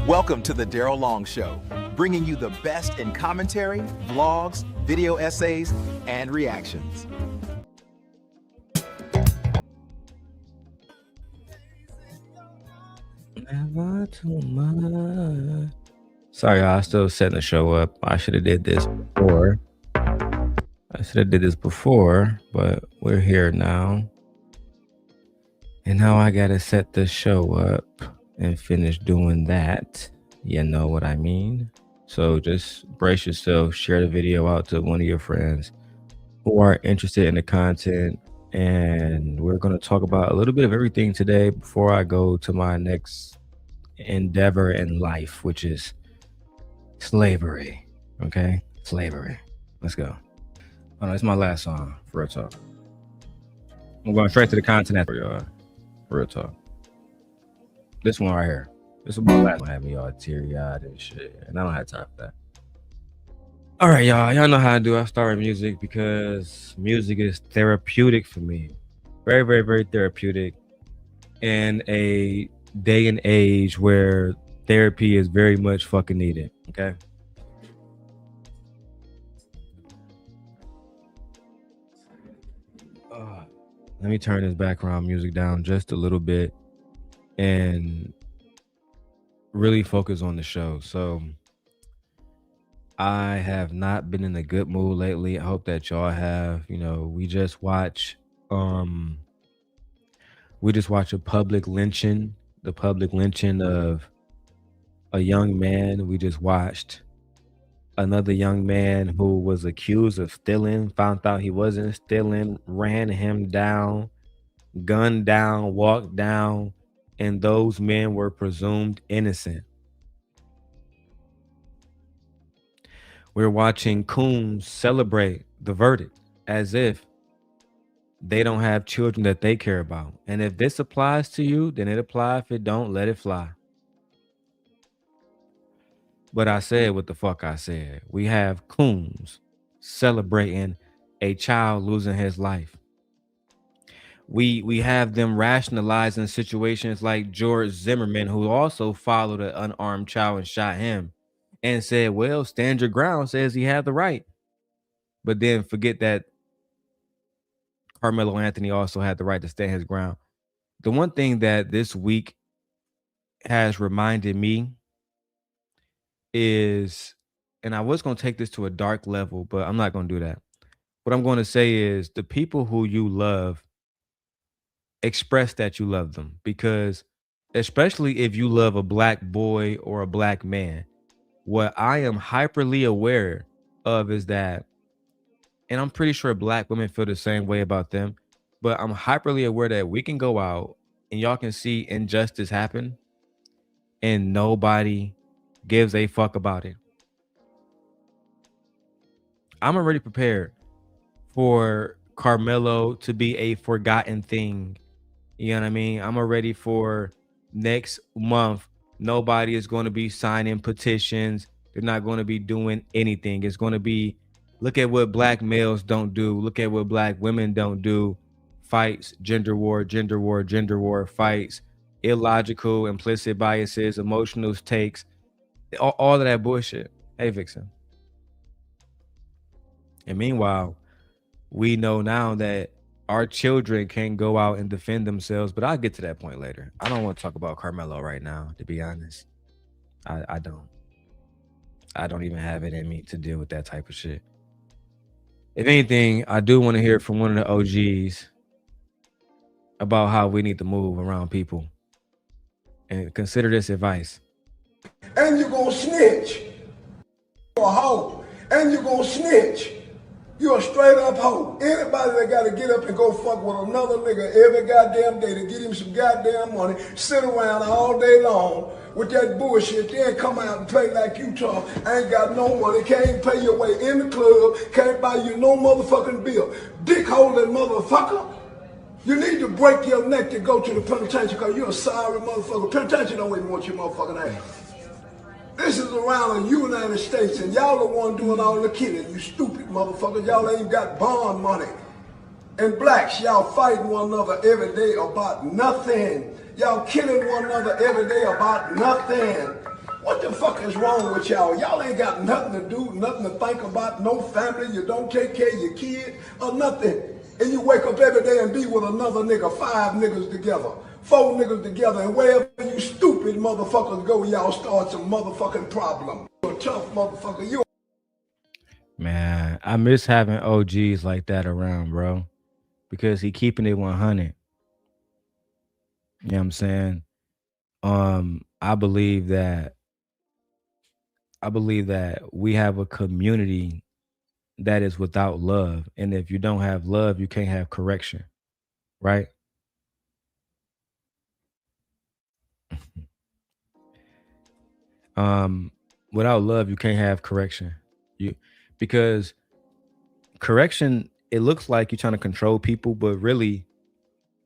Welcome to the Darrel Long Show, bringing you the best in commentary, vlogs, video essays, and reactions. Never too much. Sorry, y'all, I still setting the show up. I should have did this before. But we're here now. And now I gotta set the show up and finish doing that. You know what I mean? So just brace yourself, share the video out to one of your friends who are interested in the content. And we're going to talk about a little bit of everything today before I go to my next endeavor in life, which is slavery. Okay? Slavery. Let's go. Oh, no, it's my last song, for real talk. I'm going straight to the content after y'all. Real talk. This one right here. This is my last one. Have me all teary-eyed and shit. And I don't have time for that. All right, y'all. Y'all know how I do. I start with music because music is therapeutic for me. Very, very, very therapeutic. In a day and age where therapy is very much fucking needed. Okay? Let me turn this background music down just a little bit and really focus on the show. So I have not been in a good mood lately. I hope that y'all have. You know, we just watch a public lynching, the public lynching of a young man. We just watched another young man who was accused of stealing, found out he wasn't stealing, ran him down, gunned down, walked down, and those men were presumed innocent. We're watching coons celebrate the verdict as if they don't have children that they care about. And if this applies to you, then it applies. If it don't, let it fly. But I said what the fuck I said. We have coons celebrating a child losing his life. We have them rationalizing situations like George Zimmerman, who also followed an unarmed child and shot him, and said, well, stand your ground, says he had the right. But then forget that Carmelo Anthony also had the right to stand his ground. The one thing that this week has reminded me is, and I was going to take this to a dark level, but I'm not going to do that. What I'm going to say is the people who you love, express that you love them, because especially if you love a black boy or a black man, what I am hyperly aware of is that, and I'm pretty sure black women feel the same way about them, but I'm hyperly aware that we can go out and y'all can see injustice happen and nobody gives a fuck about it. I'm already prepared for Carmelo to be a forgotten thing. You know what I mean? I'm already for next month. Nobody is going to be signing petitions. They're not going to be doing anything. It's going to be, look at what black males don't do. Look at what black women don't do. Fights, gender war, fights, illogical, implicit biases, emotional takes, all of that bullshit. Hey, Vixen. And meanwhile, we know now that our children can go out and defend themselves, but I'll get to that point later. I don't want to talk about Carmelo right now, to be honest. I don't. I don't even have it in me to deal with that type of shit. If anything, I do want to hear from one of the OGs about how we need to move around people. And consider this advice. And you're gonna snitch. You're a hoe. And you're gonna snitch. You're a straight up hoe. Anybody that gotta get up and go fuck with another nigga every goddamn day to get him some goddamn money, sit around all day long with that bullshit, then come out and play like you talk. I ain't got no money, can't pay your way in the club, can't buy you no motherfucking bill. Dick holding motherfucker. You need to break your neck to go to the penitentiary because you're a sorry motherfucker. Penitentiary don't even want your motherfucking ass. This is around the United States, and y'all the one doing all the killing, you stupid motherfuckers. Y'all ain't got bond money. And blacks, y'all fighting one another every day about nothing. Y'all killing one another every day about nothing. What the fuck is wrong with y'all? Y'all ain't got nothing to do, nothing to think about, no family, you don't take care of your kid or nothing. And you wake up every day and be with another nigga, 5 niggas together, 4 niggas together, and wherever you stupid motherfuckers go, y'all start some motherfucking problem. You're a tough motherfucker. You. Man, I miss having OGs like that around, bro, because he keeping it 100. You know what I'm saying? I believe that we have a community that is without love, and if you don't have love, you can't have correction, right? Without love, you can't have correction. You Because correction, it looks like you're trying to control people, but really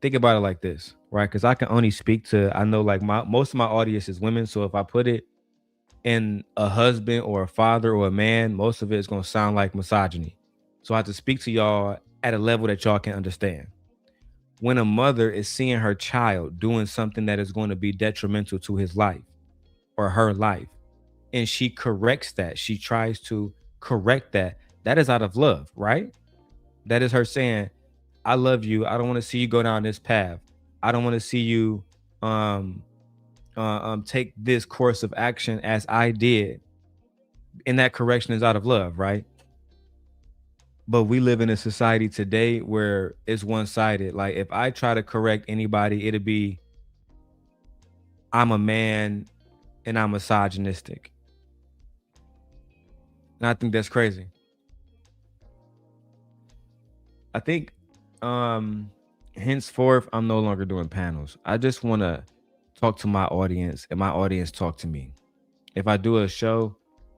think about it like this, right? Because I can only speak to, I know like most of my audience is women, so if I put it in a husband or a father or a man, most of it is going to sound like misogyny. So I have to speak to y'all at a level that y'all can understand. When a mother is seeing her child doing something that is going to be detrimental to his life or her life, and she corrects that, she tries to correct that, that is out of love, right? That is her saying, I love you. I don't want to see you go down this path. I don't want to see you take this course of action as I did. And that correction is out of love, right? But we live in a society today where it's one-sided. Like if I try to correct anybody, it'll be, I'm a man and I'm misogynistic. And I think that's crazy. I think henceforth, I'm no longer doing panels. I just want to talk to my audience and my audience talk to me. If I do a show,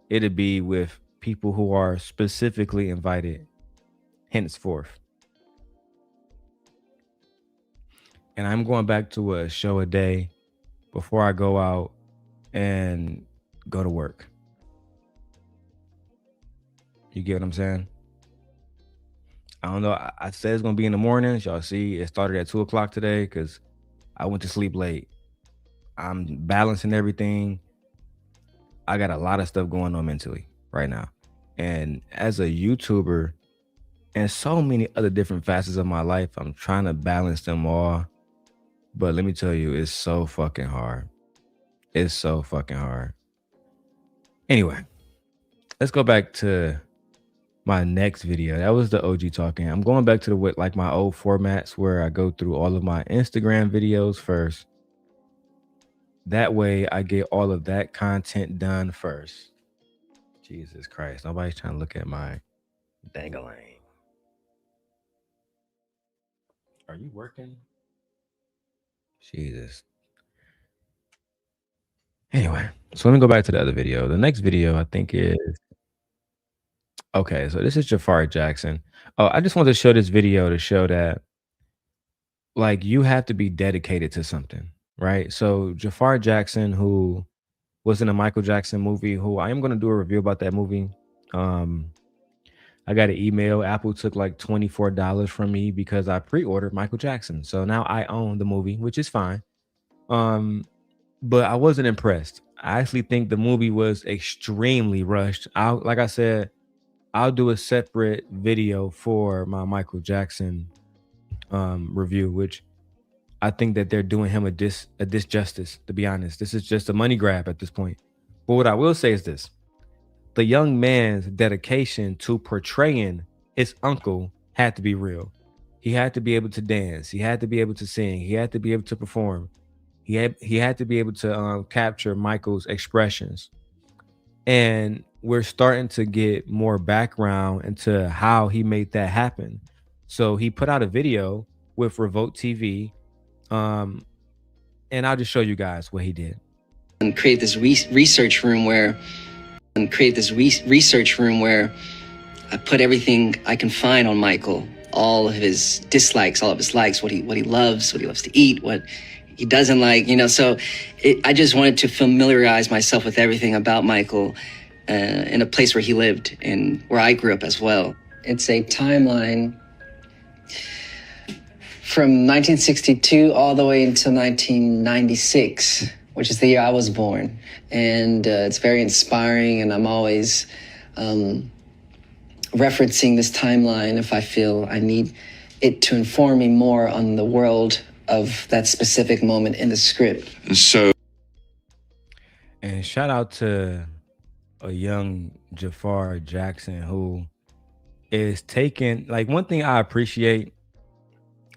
it'll be with people who are specifically invited henceforth. And I'm going back to a show a day before I go out and go to work. You get what I'm saying? I don't know. I said it's going to be in the mornings. Y'all see, it started at 2 o'clock today because I went to sleep late. I'm balancing everything. I got a lot of stuff going on mentally right now. And as a YouTuber and so many other different facets of my life, I'm trying to balance them all. But let me tell you, it's so fucking hard. It's so fucking hard. Anyway, let's go back to my next video. That was the OG talking. I'm going back to the like my old formats where I go through all of my Instagram videos first. That way I get all of that content done first. Jesus Christ. Nobody's trying to look at my dangling. Are you working? Jesus. Anyway, so let me go back to the other video. The next video I think is, okay, so this is Jafar Jackson. Oh, I just wanted to show this video to show that like you have to be dedicated to something, right? So Jafar Jackson, who was in a Michael Jackson movie, who I am going to do a review about that movie. I got an email. Apple took like $24 from me because I pre-ordered Michael Jackson. So now I own the movie, which is fine. But I wasn't impressed. I actually think the movie was extremely rushed. Like I said, I'll do a separate video for my Michael Jackson review, which I think that they're doing him a disjustice, to be honest. This is just a money grab at this point. But what I will say is this. The young man's dedication to portraying his uncle had to be real. He had to be able to dance. He had to be able to sing. He had to be able to perform. He had to be able to capture Michael's expressions. And we're starting to get more background into how he made that happen. So he put out a video with Revolt TV. And I'll just show you guys what he did. And create this research room where I put everything I can find on Michael, all of his dislikes, all of his likes, what he loves to eat, what he doesn't like, so I just wanted to familiarize myself with everything about Michael in a place where he lived and where I grew up as well. It's a timeline from 1962 all the way until 1996, which is the year I was born. And it's very inspiring, and I'm always referencing this timeline if I feel I need it to inform me more on the world of that specific moment in the script. And shout out to a young Jafar Jackson who is taking, like, one thing I appreciate,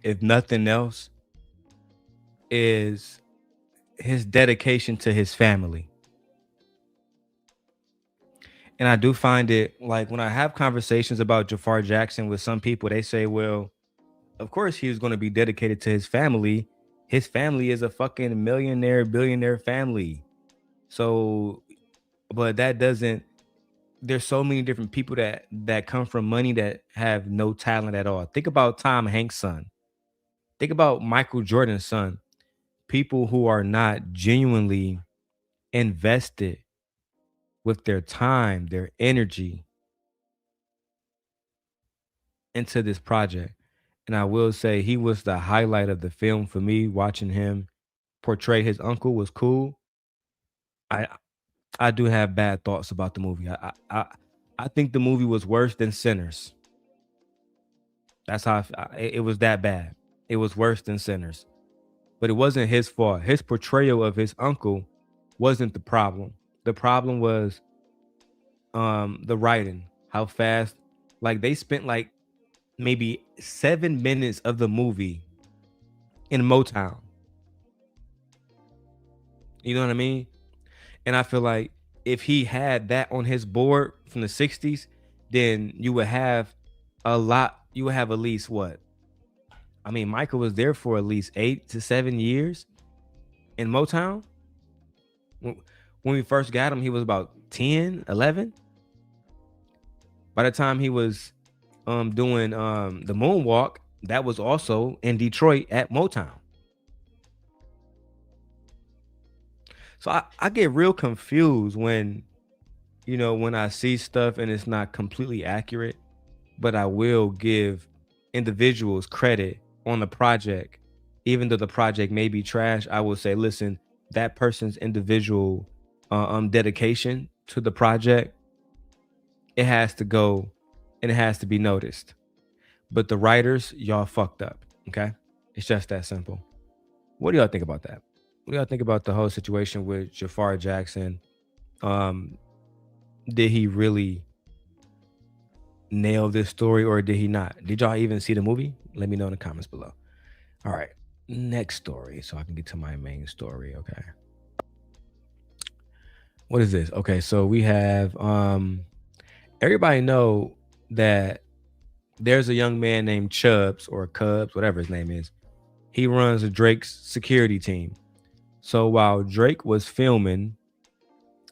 if nothing else, is his dedication to his family. And I do find it, like, when I have conversations about Jafar Jackson with some people, they say, well, of course he was going to be dedicated to his family. His family is a fucking millionaire, billionaire family. So, but that doesn't, there's so many different people that come from money that have no talent at all. Think about Tom Hanks' son. Think about Michael Jordan's son. People who are not genuinely invested with their time, their energy into this project. And I will say he was the highlight of the film for me. Watching him portray his uncle was cool. I do have bad thoughts about the movie. I think the movie was worse than Sinners. That's how it was that bad. It was worse than Sinners. But it wasn't his fault. His portrayal of his uncle wasn't the problem. The problem was the writing. How fast, like, they spent like maybe 7 minutes of the movie in Motown. You know what I mean? And I feel like if he had that on his board from the 60s, then you would have a lot. You would have at least what? I mean, Michael was there for at least 8 to 7 years in Motown. When we first got him, he was about 10, 11. By the time he was doing the moonwalk, that was also in Detroit at Motown. So I get real confused when, when I see stuff and it's not completely accurate, but I will give individuals credit on the project. Even though the project may be trash, I will say, listen, that person's individual dedication to the project, it has to go and it has to be noticed. But the writers, y'all fucked up. Okay. It's just that simple. What do y'all think about that? What do y'all think about the whole situation with Jafar Jackson? Did he really nail this story or did he not? Did y'all even see the movie? Let me know in the comments below. All right. Next story. So I can get to my main story. Okay. What is this? Okay. So we have, everybody know that there's a young man named Chubbs or Cubs, whatever his name is. He runs Drake's security team. So while Drake was filming,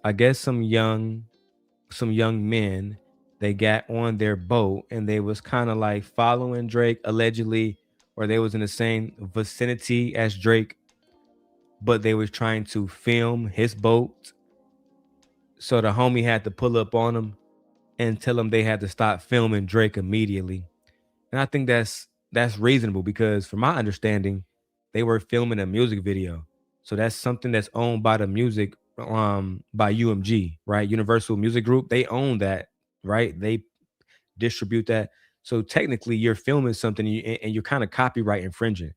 I guess some young men, they got on their boat and they was kind of like following Drake allegedly, or they was in the same vicinity as Drake, but they was trying to film his boat. So the homie had to pull up on them and tell them they had to stop filming Drake immediately. And I think that's reasonable because from my understanding, they were filming a music video. So that's something that's owned by the music, by UMG, right? Universal Music Group. They own that, right? They distribute that. So technically you're filming something and you're kind of copyright infringing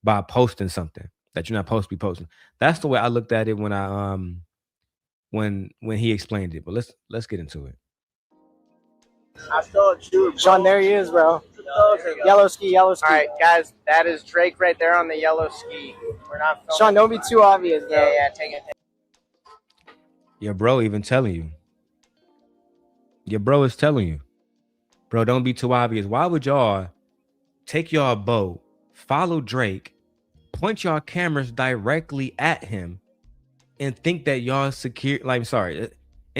by posting something that you're not supposed to be posting. That's the way I looked at it when I, when he explained it, but let's get into it. I thought you, Sean, there he is, bro. Yellow ski. All right, guys, that is Drake right there on the yellow ski. We're not filming. Sean, don't be too obvious, bro. Yeah, take it. Your bro even telling you. Your bro is telling you. Bro, don't be too obvious. Why would y'all take y'all boat, follow Drake, point y'all cameras directly at him, and think that y'all and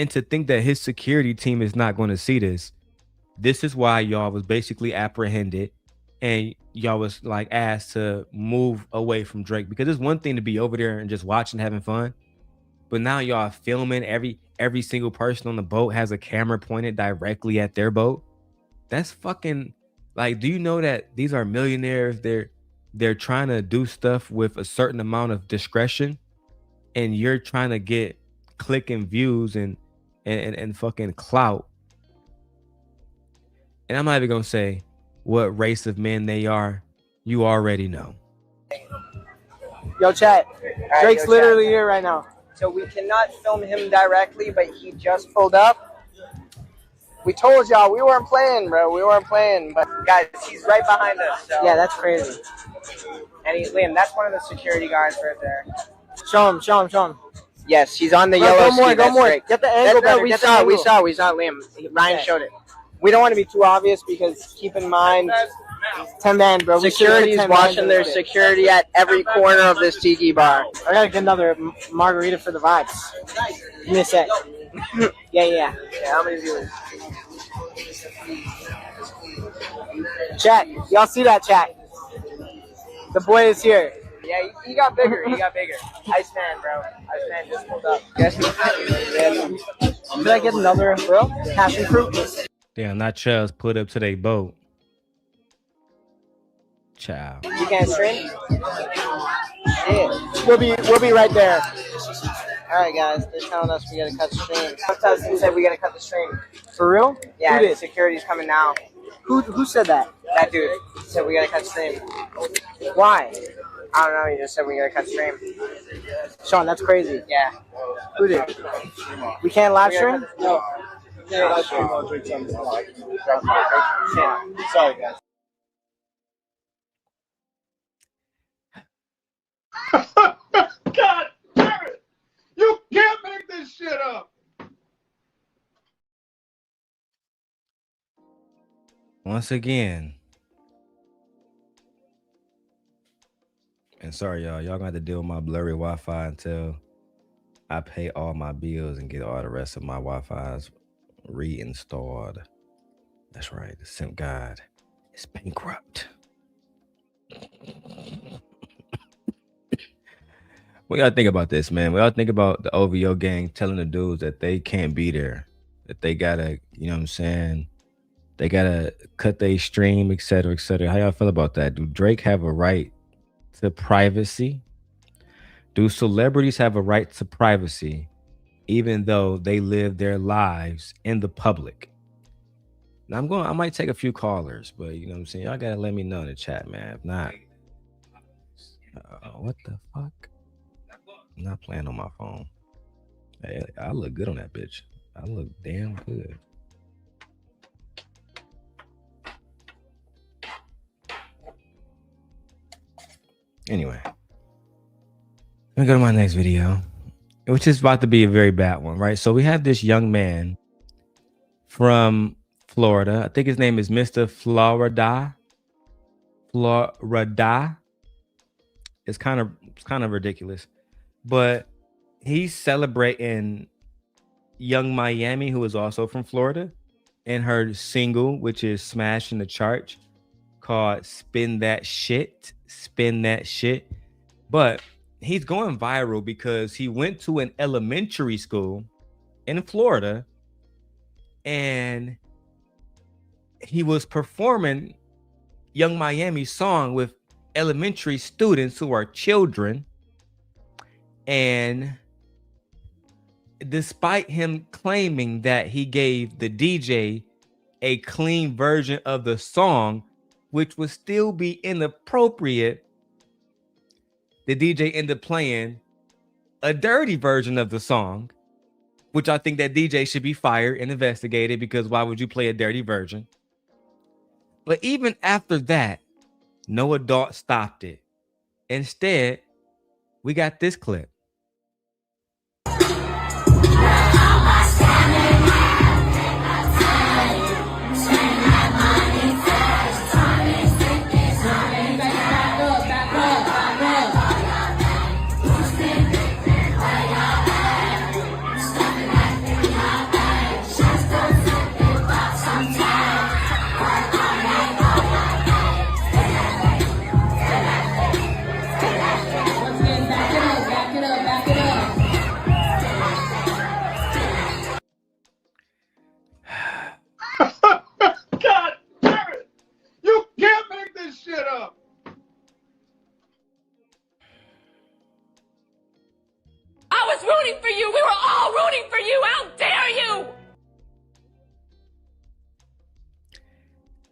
to think that his security team is not going to see this? This is why y'all was basically apprehended and y'all was like asked to move away from Drake, because it's one thing to be over there and just watching, having fun, but now y'all filming. Every single person on the boat has a camera pointed directly at their boat. That's fucking, like, do you know that these are millionaires? They're trying to do stuff with a certain amount of discretion, and you're trying to get click and views and fucking clout. And I'm not even gonna say what race of men they are. You already know. Yo, chat. right, Drake's yo, literally chat. here right now. So we cannot film him directly, but he just pulled up. We told y'all we weren't playing, bro. We weren't playing, but guys, he's right behind us. So. Yeah, that's crazy. And he's Liam. That's one of the security guards right there. Show him. Yes, he's on the Bro, yellow go more, ski. go That's more. Drake. Get the angle better. We Get the saw angle. Liam. Ryan Yeah. showed it. We don't want to be too obvious because keep in mind, 10 man, bro. security's watching their security at every corner of this tiki bar. I gotta get another margarita for the vibes. Give me a sec. Yeah. Yeah, how many viewers? Chat, y'all see that, chat? The boy is here. Yeah, he got bigger. Iceman, bro. Iceman just pulled up. Guess Did I get another, bro? Passion fruit? Damn, not Charles put up to their boat. Child. You can't stream? Yeah. We'll be right there. Alright, guys. They're telling us we gotta cut the stream. Kvrtez said we gotta cut the stream. For real? Yeah, Who did? security's coming now. Who said that? That dude said we gotta cut the stream. Why? I don't know. He just said we gotta cut the stream. Sean, that's crazy. Yeah. Who did? We can't live stream? No. Sorry, guys. God damn it! You can't make this shit up! Once again. And sorry, y'all gonna have to deal with my blurry Wi-Fi until I pay all my bills and get all the rest of my Wi-Fi's reinstalled. That's right, the Simp God is bankrupt. What y'all think about this, man? What y'all think about the OVO gang telling the dudes that they can't be there, that they gotta, you know what I'm saying, they gotta cut their stream, etc., etc. How y'all feel about that? Do Drake have a right to privacy? Do celebrities have a right to privacy even though they live their lives in the public? Now I might take a few callers, but you know what I'm saying, y'all gotta let me know in the chat, man. If not, what the fuck? I'm not playing on my phone. Hey, I look good on that bitch. I look damn good. Anyway, let me go to my next video, which is about to be a very bad one, right? So we have this young man from Florida. I think his name is Mr. Florida. It's kind of ridiculous, but he's celebrating Young Miami, who is also from Florida, and her single, which is smashing the charts, called Spin That Shit. But he's going viral because he went to an elementary school in Florida and he was performing Young Miami's song with elementary students who are children. And despite him claiming that he gave the DJ a clean version of the song, which would still be inappropriate, the DJ ended up playing a dirty version of the song, which I think that DJ should be fired and investigated, because why would you play a dirty version? But even after that, no adult stopped it. Instead, we got this clip.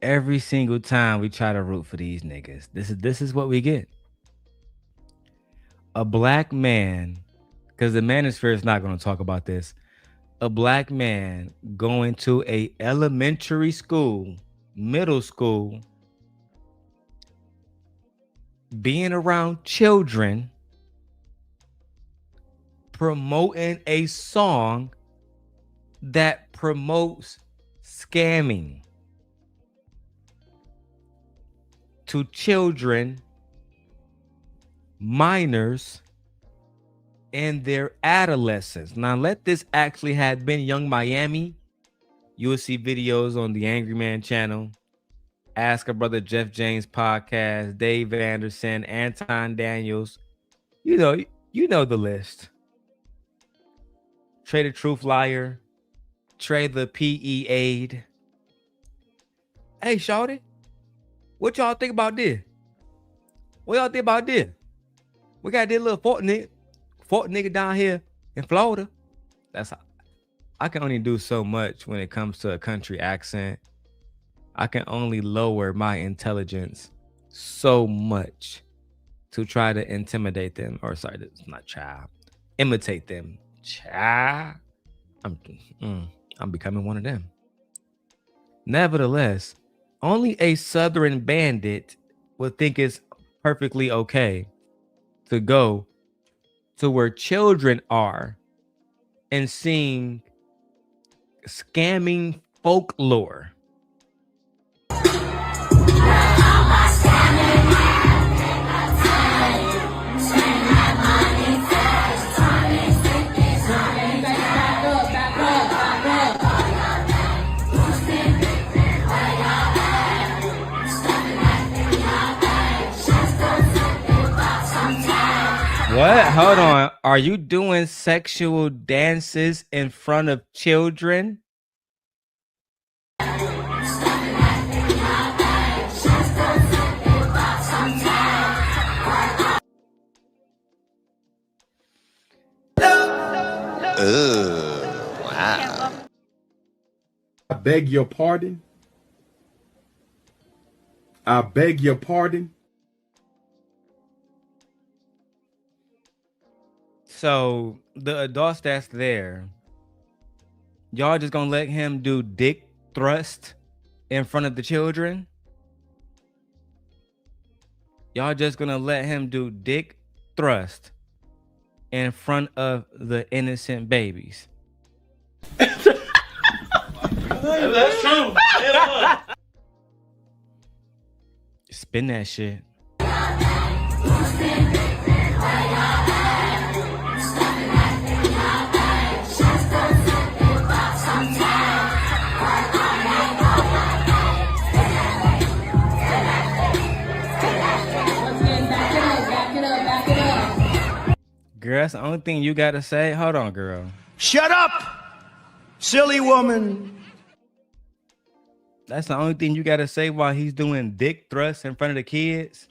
Every single time we try to root for these niggas, this is what we get. A black man, because the manosphere is not going to talk about this. A black man going to a elementary school, middle school, being around children, promoting a song that promotes scamming to children, minors, in their adolescence. Now, let this actually have been Young Miami. You will see videos on the Angry Man channel, Ask a Brother Jeff James podcast, Dave Anderson, Anton Daniels. You know the list. Trey the Truth Liar, Trey the PE aide. Hey, shawty, what y'all think about this? What y'all think about this? We got this little Fort nigga down here in Florida. That's how I can only do so much when it comes to a country accent. I can only lower my intelligence so much to try to intimidate them. Or sorry, that's not child. Imitate them. Child. I'm becoming one of them. Nevertheless, only a Southern bandit would think it's perfectly okay to go to where children are and sing scamming folklore. What? Hold on. Are you doing sexual dances in front of children? Wow. I beg your pardon. I beg your pardon. So the adults that's there, y'all just gonna let him do dick thrust in front of the children? Y'all just gonna let him do dick thrust in front of the innocent babies? That's true. Spin that shit. Girl, that's the only thing you gotta say. Hold on, girl. Shut up, silly woman. That's the only thing you gotta say while he's doing dick thrusts in front of the kids.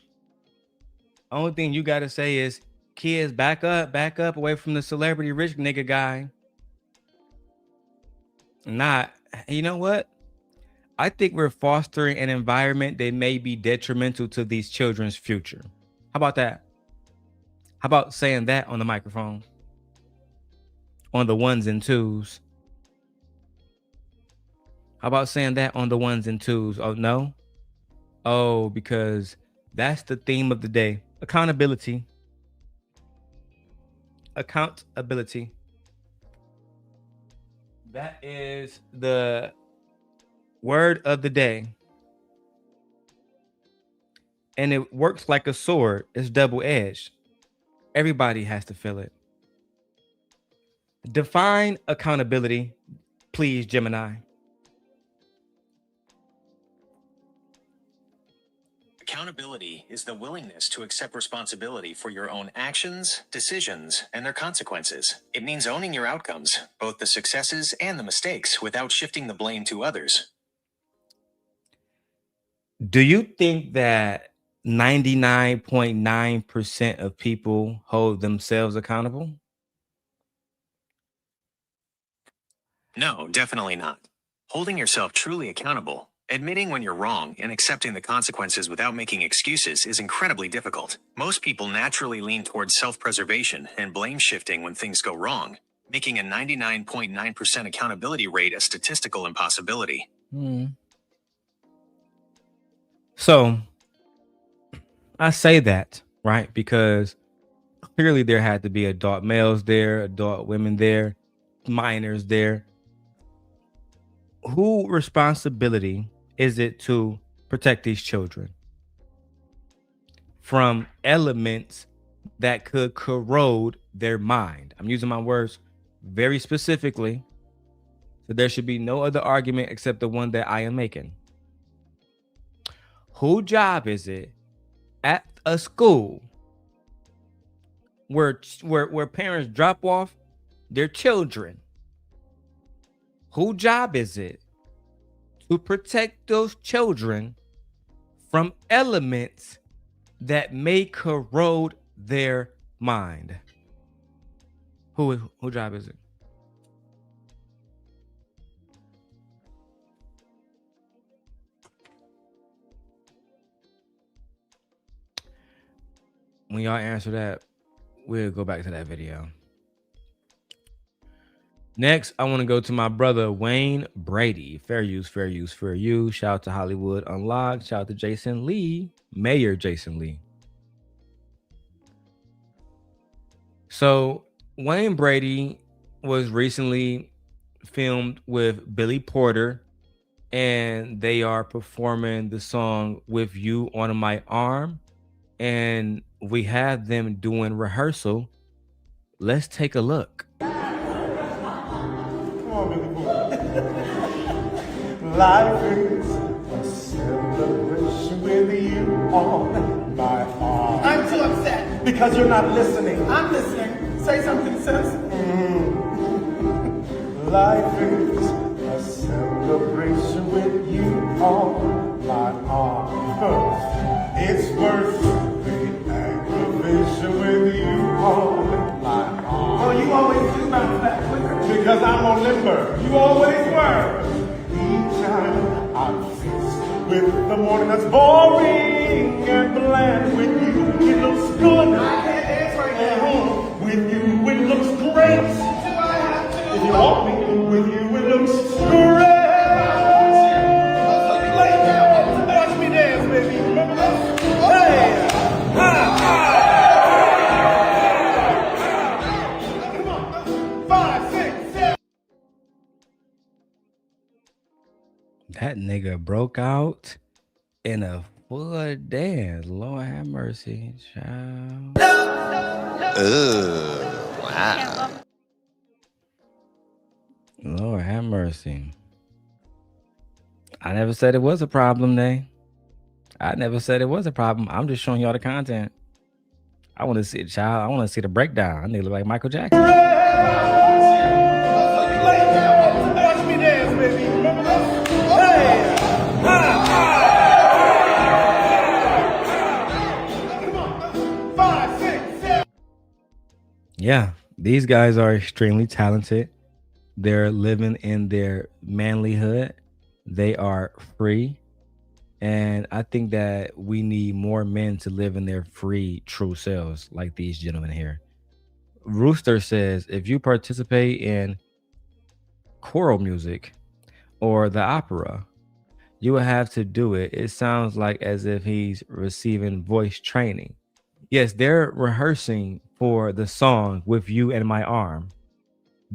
Only thing you gotta say is, kids, back up away from the celebrity rich nigga guy. Not, you know what? I think we're fostering an environment that may be detrimental to these children's future. How about that? How about saying that on the microphone? On the ones and twos. How about saying that on the ones and twos? Oh, no? Oh, because that's the theme of the day. Accountability. Accountability. That is the word of the day. And it works like a sword. It's double-edged. Everybody has to feel it. Define accountability, please, Gemini. Accountability is the willingness to accept responsibility for your own actions, decisions, and their consequences. It means owning your outcomes, both the successes and the mistakes, without shifting the blame to others. Do you think that 99.9% of people hold themselves accountable? No, definitely not. Holding yourself truly accountable Admitting when you're wrong and accepting the consequences without making excuses is incredibly difficult. Most people naturally lean towards self-preservation and blame shifting when things go wrong, making a 99.9% accountability rate a statistical impossibility. So I say that, right? Because clearly there had to be adult males there, adult women there, minors there. Who responsibility is it to protect these children from elements that could corrode their mind? I'm using my words very specifically, so there should be no other argument except the one that I am making. Whose job is it at a school where parents drop off their children? Whose job is it to protect those children from elements that may corrode their mind? Whose job is it? When y'all answer that, we'll go back to that video. Next, I want to go to my brother Wayne Brady. Fair use, fair use, fair use. Shout out to Hollywood Unlocked. Shout out to Jason Lee, Mayor Jason Lee. So Wayne Brady was recently filmed with Billy Porter, and they are performing the song "With You on My Arm," and we have them doing rehearsal. Let's take a look. Life is a celebration with you on my arm. I'm too upset. Because you're not listening. I'm listening. Say something, sis. Life is a celebration with you on my arm. It's worth the aggravation with you on my arm. Oh, you always do bounce back quicker. Because I'm on limber. You always were. Each time I'm faced with the morning that's boring and bland. With you, it looks good. I can't dance right now. With you, it looks great. Do I have to? If you want me, with you, it looks great. Lay down. Watch me dance, baby. Remember that? Hey! Come on. 5, 6, 7. That nigga broke out in a full dance. Lord have mercy, child. Wow. Lord have mercy. I never said it was a problem, Nay. I never said it was a problem. I'm just showing y'all the content. I want to see it, child. I want to see the breakdown. I need to look like Michael Jackson. Lay down. Watch me dance, baby. Remember that? Hey! Come on. 5, 6, 7. Yeah, these guys are extremely talented. They're living in their manlyhood. They are free. And I think that we need more men to live in their free, true selves like these gentlemen here. Rooster says, if you participate in choral music or the opera, you will have to do it. It sounds like as if he's receiving voice training. Yes, they're rehearsing for the song "With You in My Arm."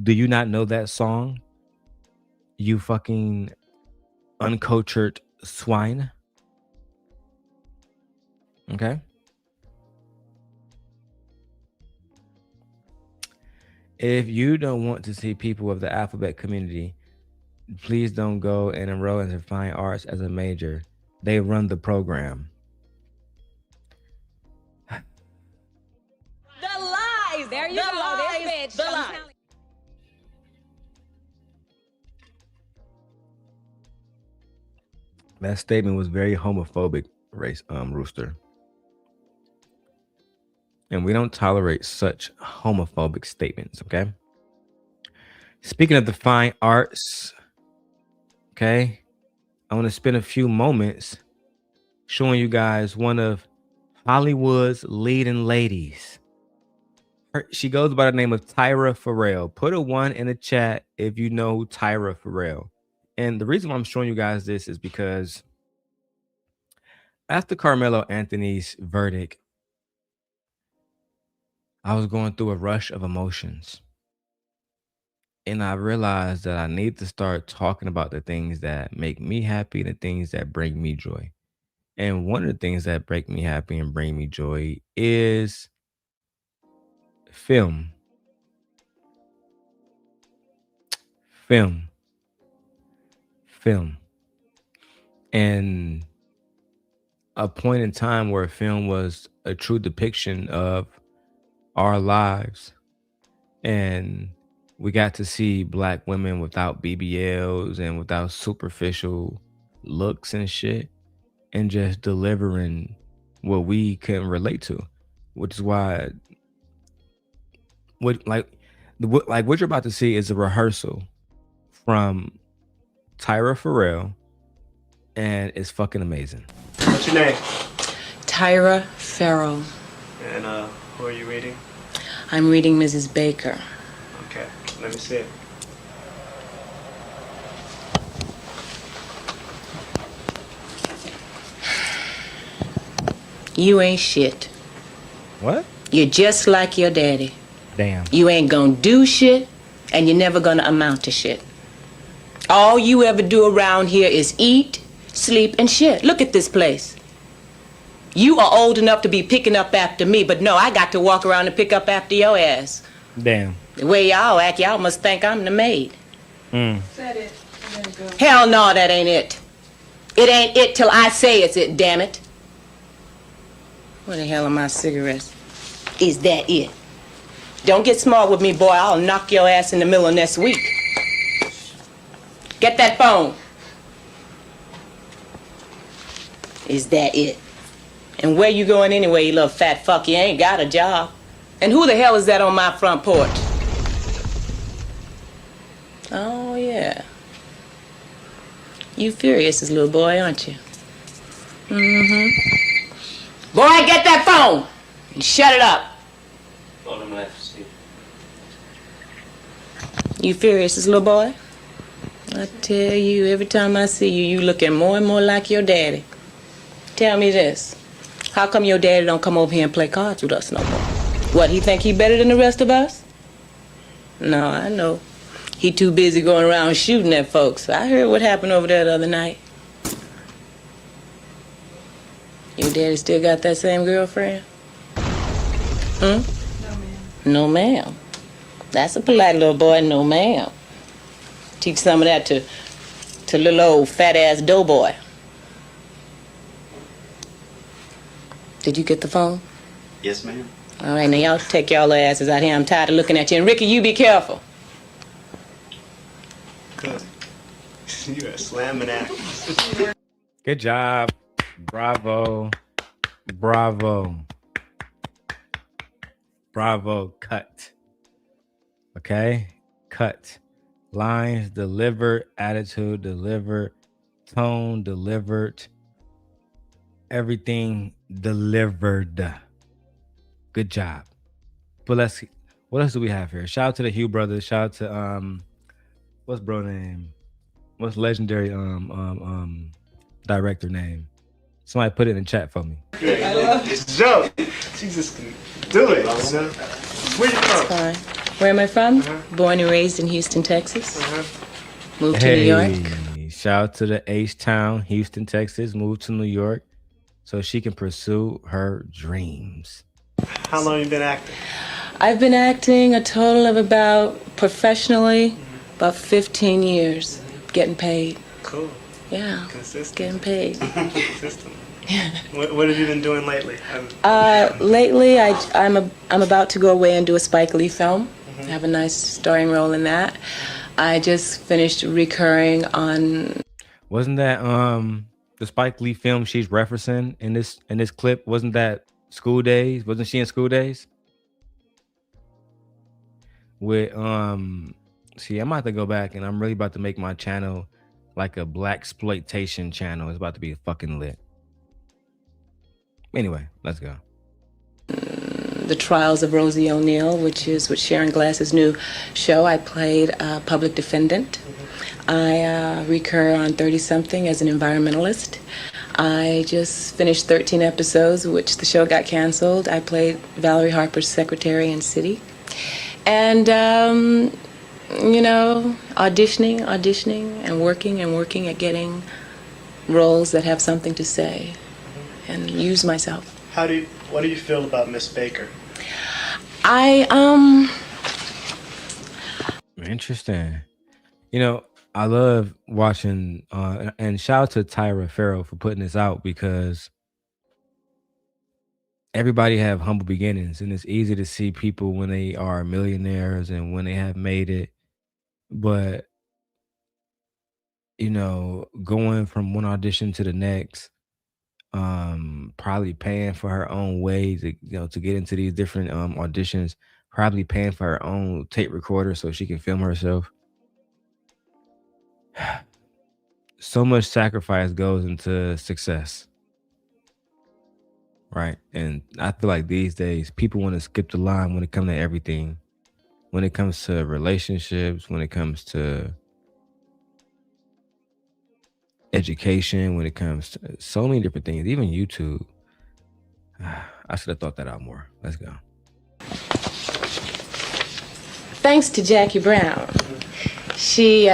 Do you not know that song? You fucking uncultured swine. Okay. If you don't want to see people of the alphabet community, please don't go and enroll into fine arts as a major. They run the program. The lies. There you go. This bitch. The lies. That statement was very homophobic, Rooster. And we don't tolerate such homophobic statements, okay? Speaking of the fine arts, okay? I want to spend a few moments showing you guys one of Hollywood's leading ladies. She goes by the name of Tyra Farrell. Put a 1 in the chat if you know who Tyra Farrell. And the reason why I'm showing you guys this is because after Carmelo Anthony's verdict, I was going through a rush of emotions. And I realized that I need to start talking about the things that make me happy, the things that bring me joy. And one of the things that break me happy and bring me joy is film. And a point in time where film was a true depiction of our lives. And we got to see Black women without BBLs and without superficial looks and shit, and just delivering what we can relate to, which is why what you're about to see is a rehearsal from Tyra Farrell, and it's fucking amazing. What's your name? Tyra Farrell. And who are you reading? I'm reading Mrs. Baker. Okay, let me see it. You ain't shit. What? You're just like your daddy. Damn. You ain't gonna do shit, and you're never gonna amount to shit. All you ever do around here is eat, sleep, and shit. Look at this place. You are old enough to be picking up after me, but no, I got to walk around and pick up after your ass. Damn. The way y'all act, y'all must think I'm the maid. Mm. Is that it? Hell no, that ain't it. It ain't it till I say it's it, damn it. Where the hell are my cigarettes? Is that it? Don't get smart with me, boy. I'll knock your ass in the middle of next week. Get that phone. Is that it? And where you going anyway, you little fat fuck? You ain't got a job. And who the hell is that on my front porch? Oh, yeah. You furious, little boy, aren't you? Mm-hmm. Boy, get that phone and shut it up. You furious, little boy? I tell you, every time I see you, you looking more and more like your daddy. Tell me this. How come your daddy don't come over here and play cards with us no more? What, he think he better than the rest of us? No, I know. He too busy going around shooting at folks. I heard what happened over there the other night. Your daddy still got that same girlfriend? Hmm? No, ma'am. No, ma'am. That's a polite little boy, no, ma'am. Teach some of that to little old fat-ass doughboy. Did you get the phone? Yes, ma'am. All right, now y'all take y'all asses out here. I'm tired of looking at you. And Ricky, you be careful. Good. You are slamming at. Good job. Bravo. Bravo. Bravo. Cut. Okay? Cut. Lines delivered. Attitude delivered. Tone delivered. Everything delivered. Good job. But what else do we have here? Shout out to the Hugh brothers. Shout out to what's bro name? What's legendary director name? Somebody put it in the chat for me. I love this joke. She just can do it. Where you from? Fine. Where am I from? Born and raised in Houston, Texas. Moved to New York. Shout out to the H-Town, Houston, Texas. Moved to New York so she can pursue her dreams. How long you been acting? I've been acting a total of professionally, about 15 years. Getting paid. Cool. Yeah. Consistent. Getting paid. Consistent. What have you been doing lately? Lately, I'm about to go away and do a Spike Lee film. I have a nice starring role in that. I just finished recurring on. Wasn't that the Spike Lee film she's referencing in this clip? Wasn't that School Days? Wasn't she in School Days? With see, I'm about to go back and I'm really about to make my channel like a black exploitation channel. It's about to be fucking lit. Anyway, let's go. The Trials of Rosie O'Neill, which is with Sharon Glass's new show. I played a public defendant. I recur on 30-something as an environmentalist. I just finished 13 episodes, which the show got canceled. I played Valerie Harper's secretary in City. And, you know, auditioning, and working at getting roles that have something to say and use myself. What do you feel about Miss Baker? Interesting. You know, I love watching, and shout out to Tyra Farrell for putting this out, because everybody have humble beginnings, and it's easy to see people when they are millionaires and when they have made it. But, you know, going from one audition to the next, probably paying for her own way to, you know, to get into these different auditions, probably paying for her own tape recorder so she can film herself. So much sacrifice goes into success, right? And I feel like these days people want to skip the line when it comes to everything. When it comes to relationships, when it comes to education, when it comes to so many different things, even YouTube. I should have thought that out more. Let's go. Thanks to Jackie Brown. She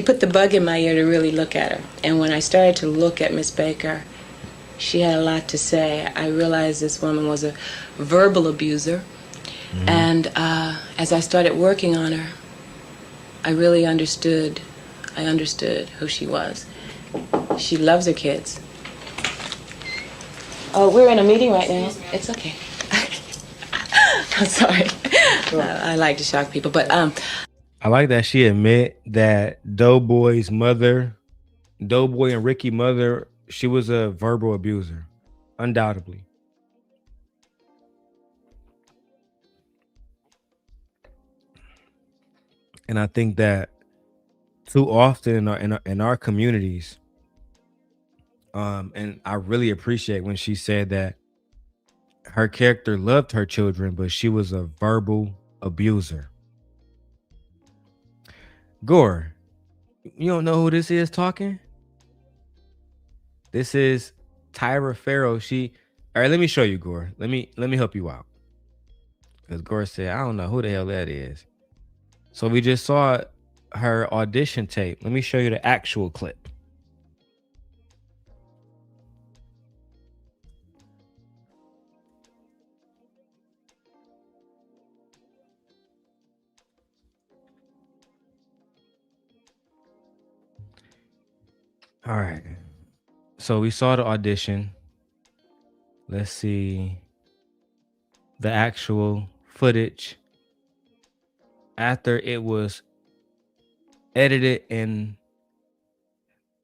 put the bug in my ear to really look at her. And when I started to look at Miss Baker, she had a lot to say. I realized this woman was a verbal abuser. Mm-hmm. And as I started working on her, I really understood. I understood who she was. She loves her kids. Oh, we're in a meeting right now. It's okay. I'm sorry. I like to shock people, but I like that she admit that Doughboy and Ricky's mother, she was a verbal abuser, undoubtedly. And I think that too often in our communities, and I really appreciate when she said that her character loved her children, but she was a verbal abuser. Gore, you don't know who this is talking? This is Tyra Farrell. All right, let me show you, Gore. Let me help you out. Because Gore said, I don't know who the hell that is. So we just saw her audition tape. Let me show you the actual clip. All right. So we saw the audition. Let's see the actual footage after it was edited and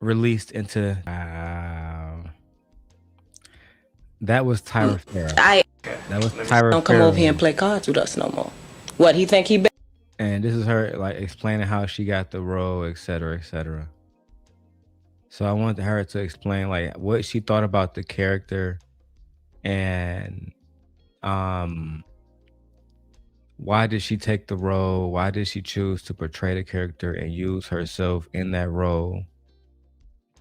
released into. That was Tyra Farrell. That was Tyra don't come Farrell. over here and play cards with us no more. What, he think he And this is her like explaining how she got the role, etc., etc. So I wanted her to explain like what she thought about the character and why did she take the role? Why did she choose to portray the character and use herself in that role?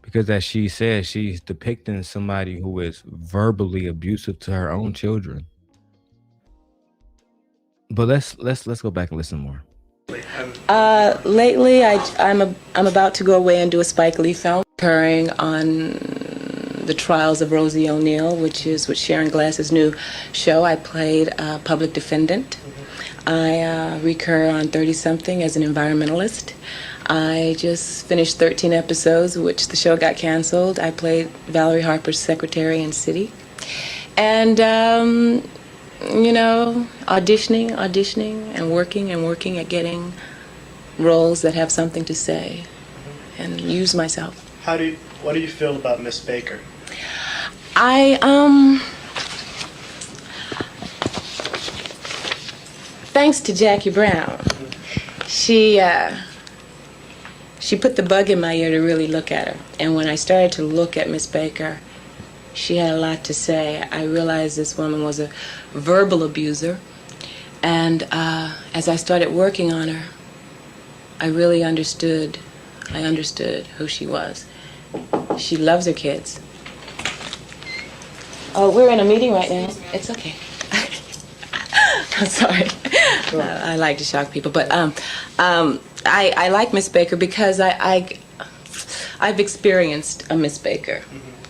Because as she said, she's depicting somebody who is verbally abusive to her own children. But let's go back and listen more. Lately, I'm about to go away and do a Spike Lee film occurring on The Trials of Rosie O'Neill, which is with Sharon Glass's new show. I played a public defendant. I recur on 30-something as an environmentalist. I just finished 13 episodes, which the show got canceled. I played Valerie Harper's secretary in City. And, you know, auditioning and working at getting roles that have something to say and use myself. What do you feel about Miss Baker? Thanks to Jackie Brown. She she put the bug in my ear to really look at her. And when I started to look at Miss Baker, she had a lot to say. I realized this woman was a verbal abuser. And as I started working on her, I really understood. I understood who she was. She loves her kids. Oh, we're in a meeting right now. It's okay. I'm sorry. I like to shock people, but I like Miss Baker because I've experienced a Miss Baker.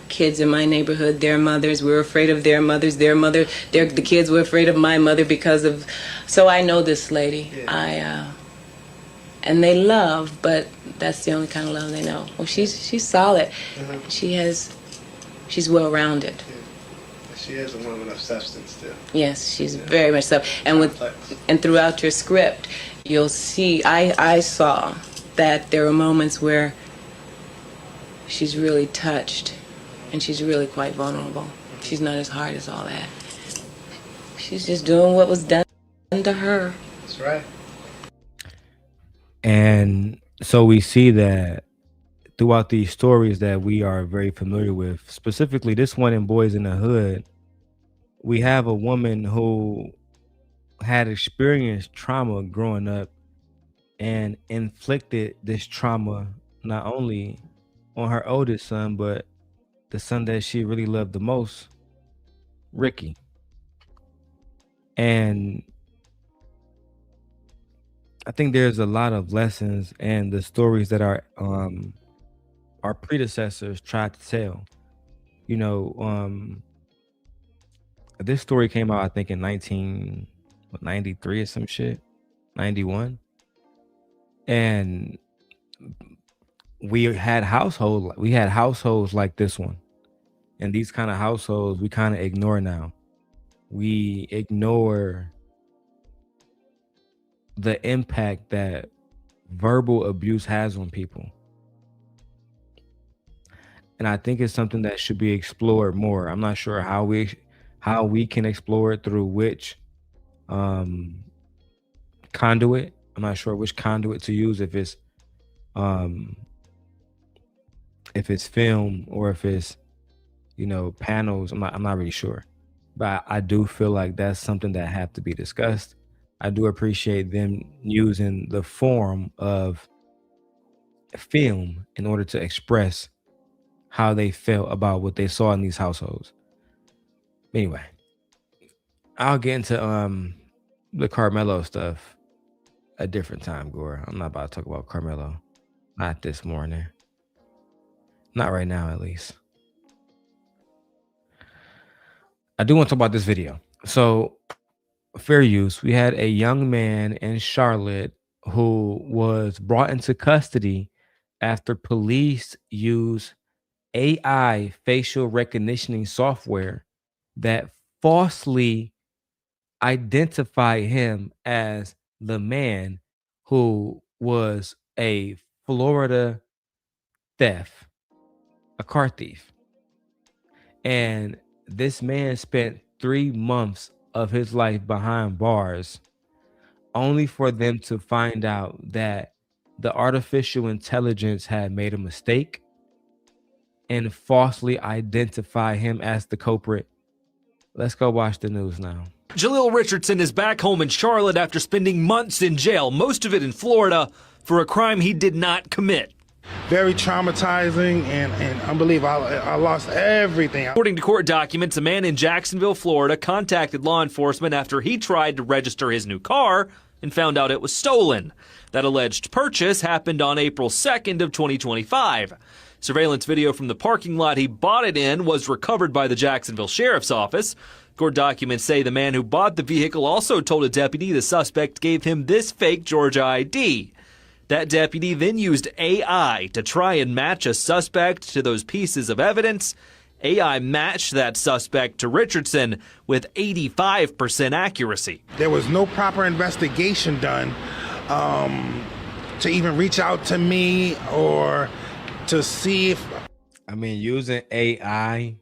Kids in my neighborhood, their mothers were afraid of their mothers. The kids were afraid of my mother because of. So I know this lady. Yeah. And they love, but that's the only kind of love they know. Well, she's solid. She's well-rounded. She is a woman of substance, too. Yes, she's very much so. And throughout your script, you'll see. I saw that there are moments where she's really touched, and she's really quite vulnerable. She's not as hard as all that. She's just doing what was done to her. That's right. And so we see that throughout these stories that we are very familiar with, specifically this one in Boys in the Hood, we have a woman who had experienced trauma growing up and inflicted this trauma not only on her oldest son, but the son that she really loved the most, Ricky. And I think there's a lot of lessons and the stories that our predecessors tried to tell. You know, this story came out, I think, in 1993 or some shit, 91. And we had households like this one. And these kind of households we kind of ignore now. We ignore the impact that verbal abuse has on people. And I think it's something that should be explored more. I'm not sure how we can explore it, through which conduit. I'm not sure which conduit to use, if it's film or if it's, you know, panels. I'm not really sure. But I do feel like that's something that have to be discussed. I do appreciate them using the form of film in order to express how they felt about what they saw in these households. Anyway, I'll get into the Carmelo stuff a different time, Gore. I'm not about to talk about Carmelo. Not this morning. Not right now, at least. I do want to talk about this video. So, fair use. We had a young man in Charlotte who was brought into custody after police used AI facial recognition software that falsely identified him as the man who was a Florida theft, a car thief. And this man spent 3 months of his life behind bars, only for them to find out that the artificial intelligence had made a mistake and falsely identify him as the culprit. Let's go watch the news now. Jaleel Richardson is back home in Charlotte after spending months in jail, most of it in Florida, for a crime he did not commit. Very traumatizing and unbelievable. I lost everything. According to court documents, a man in Jacksonville, Florida, contacted law enforcement after he tried to register his new car and found out it was stolen. That alleged purchase happened on April 2nd of 2025. Surveillance video from the parking lot he bought it in was recovered by the Jacksonville Sheriff's Office. Court documents say the man who bought the vehicle also told a deputy the suspect gave him this fake Georgia ID. That deputy then used AI to try and match a suspect to those pieces of evidence. AI matched that suspect to Richardson with 85% accuracy. There was no proper investigation done to even reach out to me or to see if... I mean, using AI.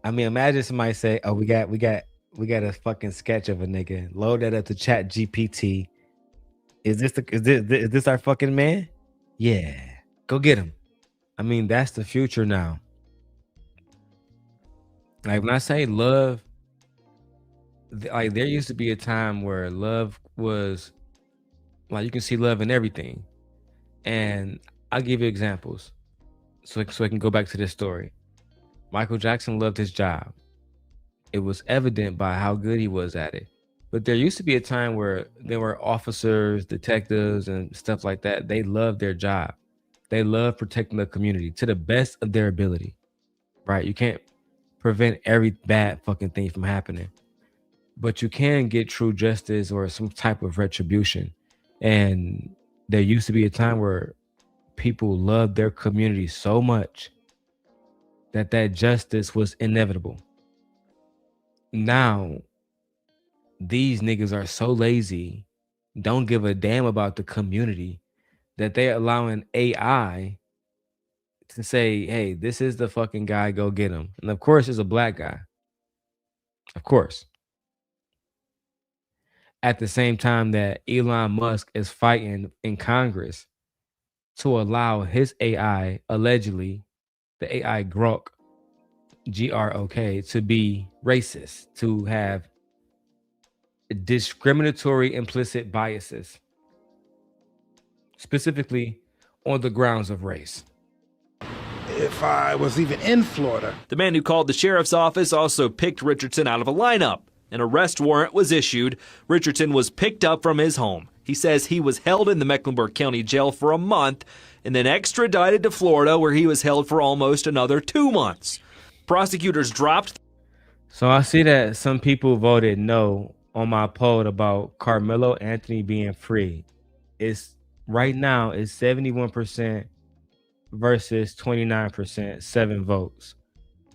I mean, imagine somebody say, "Oh, we got a fucking sketch of a nigga. Load that up to Chat GPT. Is this our fucking man? Yeah. Go get him. I mean, that's the future now. Like when I say love, like there used to be a time where love was like you can see love in everything. And I'll give you examples. So I can go back to this story. Michael Jackson loved his job. It was evident by how good he was at it. But there used to be a time where there were officers, detectives, and stuff like that. They loved their job. They loved protecting the community to the best of their ability, right? You can't prevent every bad fucking thing from happening, but you can get true justice or some type of retribution. And there used to be a time where people loved their community so much that justice was inevitable. Now, these niggas are so lazy, don't give a damn about the community, that they're allowing AI to say, hey, this is the fucking guy, go get him. And of course, it's a black guy. Of course. At the same time that Elon Musk is fighting in Congress to allow his AI, allegedly, the AI Grok, Grok, to be racist, to have discriminatory implicit biases, specifically on the grounds of race. If I was even in Florida. The man who called the sheriff's office also picked Richardson out of a lineup. An arrest warrant was issued. Richardson was picked up from his home. He says he was held in the Mecklenburg County Jail for a month and then extradited to Florida, where he was held for almost another 2 months. Prosecutors dropped. So I see that some people voted no on my poll about Carmelo Anthony being free. It's right now it's 71% versus 29%, 7 votes.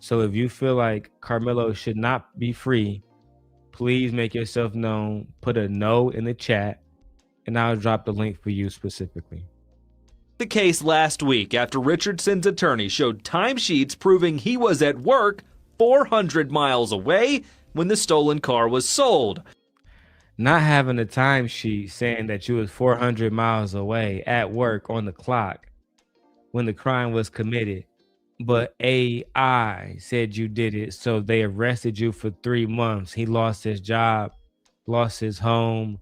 So if you feel like Carmelo should not be free, please make yourself known. Put a no in the chat, and I'll drop the link for you specifically. The case last week after Richardson's attorney showed timesheets proving he was at work 400 miles away when the stolen car was sold. Not having a timesheet saying that you was 400 miles away at work on the clock when the crime was committed, but AI said you did it, so they arrested you for 3 months. He lost his job, lost his home.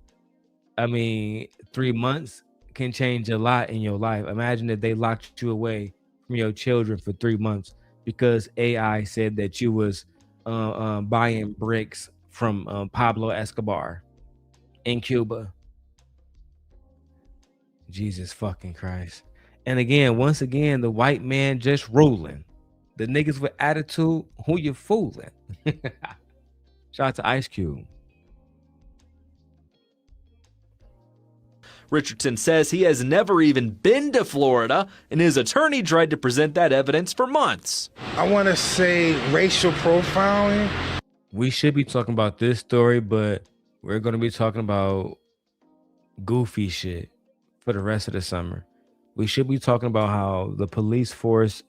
I mean, 3 months can change a lot in your life. Imagine if they locked you away from your children for 3 months because AI said that you was buying bricks from Pablo Escobar in Cuba. Jesus fucking Christ. And again, once again, the white man just ruling. The niggas with attitude, who you fooling? Shout out to Ice Cube. Richardson says he has never even been to Florida, and his attorney tried to present that evidence for months. I want to say racial profiling. We should be talking about this story, but we're going to be talking about goofy shit for the rest of the summer. We should be talking about how the police force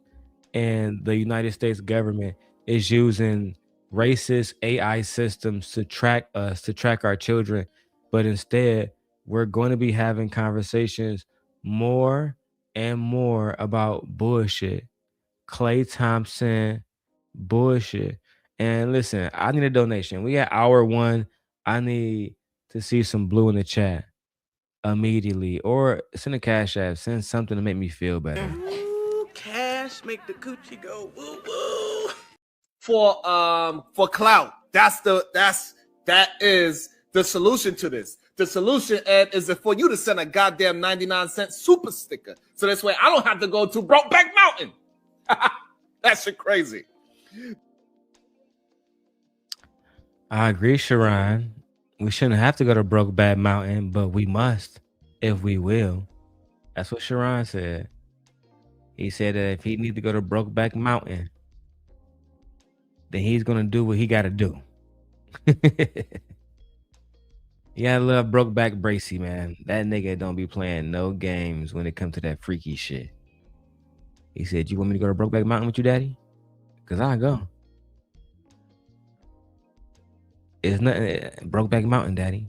and the United States government is using racist AI systems to track us, to track our children. But instead, we're going to be having conversations more and more about bullshit. Klay Thompson, bullshit. And listen, I need a donation. We at hour 1. I need to see some blue in the chat immediately, or send a cash app, send something to make me feel better. Ooh, cash make the coochie go woo woo. For clout. That is the solution to this. The solution, Ed, is for you to send a goddamn 99-cent super sticker. So this way I don't have to go to Brokeback Mountain. That shit crazy. I agree, Sharon. We shouldn't have to go to Brokeback Mountain, but we must if we will. That's what Sharon said. He said that if he needs to go to Brokeback Mountain, then he's going to do what he got to do. Yeah, I love Brokeback Bracy, man. That nigga don't be playing no games when it comes to that freaky shit. He said, you want me to go to Brokeback Mountain with you, daddy? Because I'll go. It's nothing. Brokeback Mountain, daddy.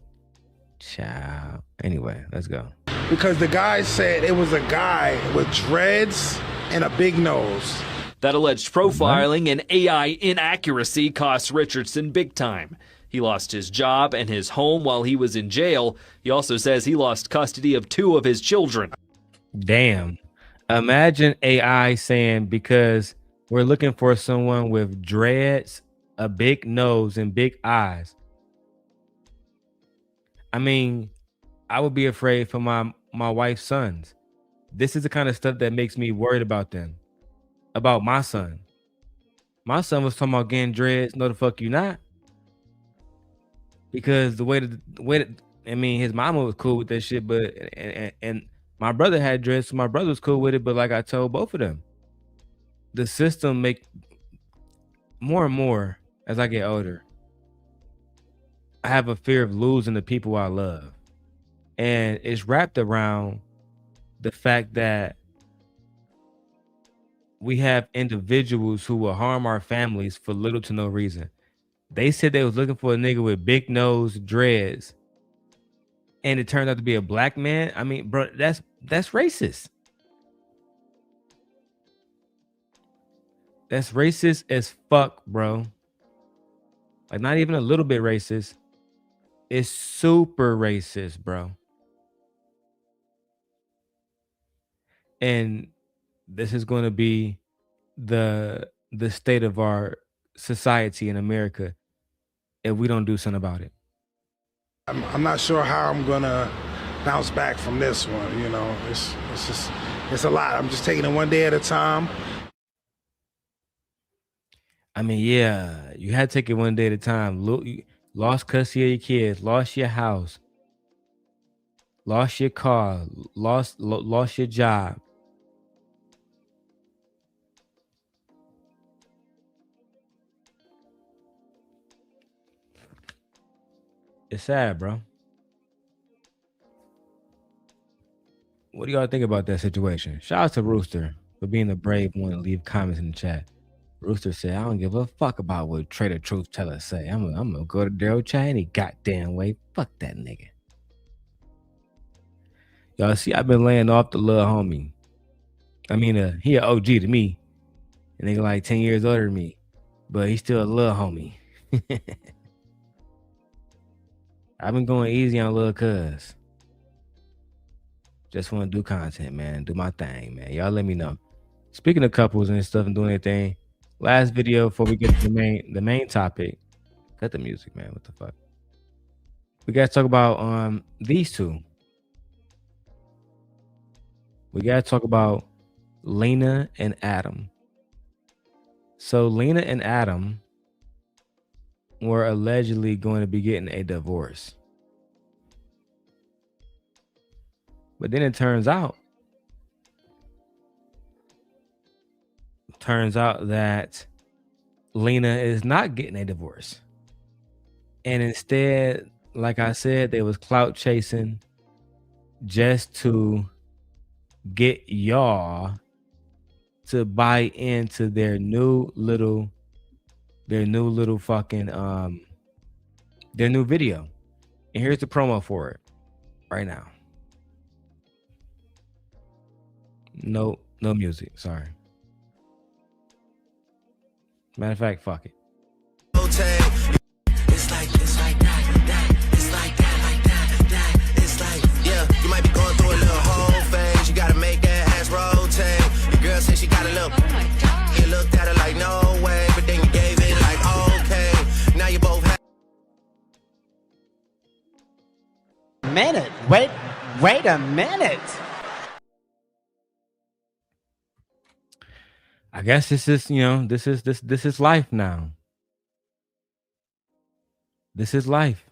Ciao. Anyway, let's go. because the guy said it was a guy with dreads and a big nose. That alleged profiling and AI inaccuracy cost Richardson big time. He lost his job and his home while he was in jail. He also says he lost custody of 2 of his children. Damn. Imagine AI saying, because we're looking for someone with dreads, a big nose, and big eyes. I mean, I would be afraid for my wife's sons. This is the kind of stuff that makes me worried about them, about my son. My son was talking about getting dreads. No, the fuck you not. Because the way that I mean, his mama was cool with that shit, but and my brother had dreads, so my brother was cool with it. But like I told both of them, the system make more and more as I get older. I have a fear of losing the people I love, and it's wrapped around the fact that we have individuals who will harm our families for little to no reason. They said they was looking for a nigga with big nose, dreads, and it turned out to be a black man. I mean, bro, that's racist. That's racist as fuck, bro. Like, not even a little bit racist. It's super racist, bro. And this is going to be the state of our society in America if we don't do something about it. I'm not sure how I'm gonna bounce back from this one. You know, it's a lot. I'm just taking it one day at a time. I mean, yeah, you had to take it one day at a time. Look, you lost custody of your kids, lost your house, lost your car, lost your job. It's sad, bro. What do y'all think about that situation? Shout out to Rooster for being the brave one to leave comments in the chat. Rooster said, I don't give a fuck about what Trader Truth Teller say. I'm gonna go to Darrel chat any goddamn way. Fuck that nigga. Y'all see, I've been laying off the little homie. I mean, he an OG to me. A nigga like 10 years older than me. But he's still a little homie. I've been going easy on little cuz. Just want to do content, man. Do my thing, man. Y'all let me know. Speaking of couples and stuff and doing anything, last video before we get to the main topic. Cut the music, man. What the fuck? We got to talk about these two. We got to talk about Lena and Adam. So Lena and Adam were allegedly going to be getting a divorce. But then it turns out that Lena is not getting a divorce. And instead, like I said, they was clout chasing just to get y'all to buy into their new little fucking their new video. And here's the promo for it right now. No music, sorry. Matter of fact, fuck it. It's like that. It's like that. It's like, yeah, you might be going through a little whole phase. You gotta make that ass rotate. Your girl said she got a little. You looked at her like no way, but then you gave it like okay. Now you both have. Wait a minute. I guess this is, this is life now. This is life.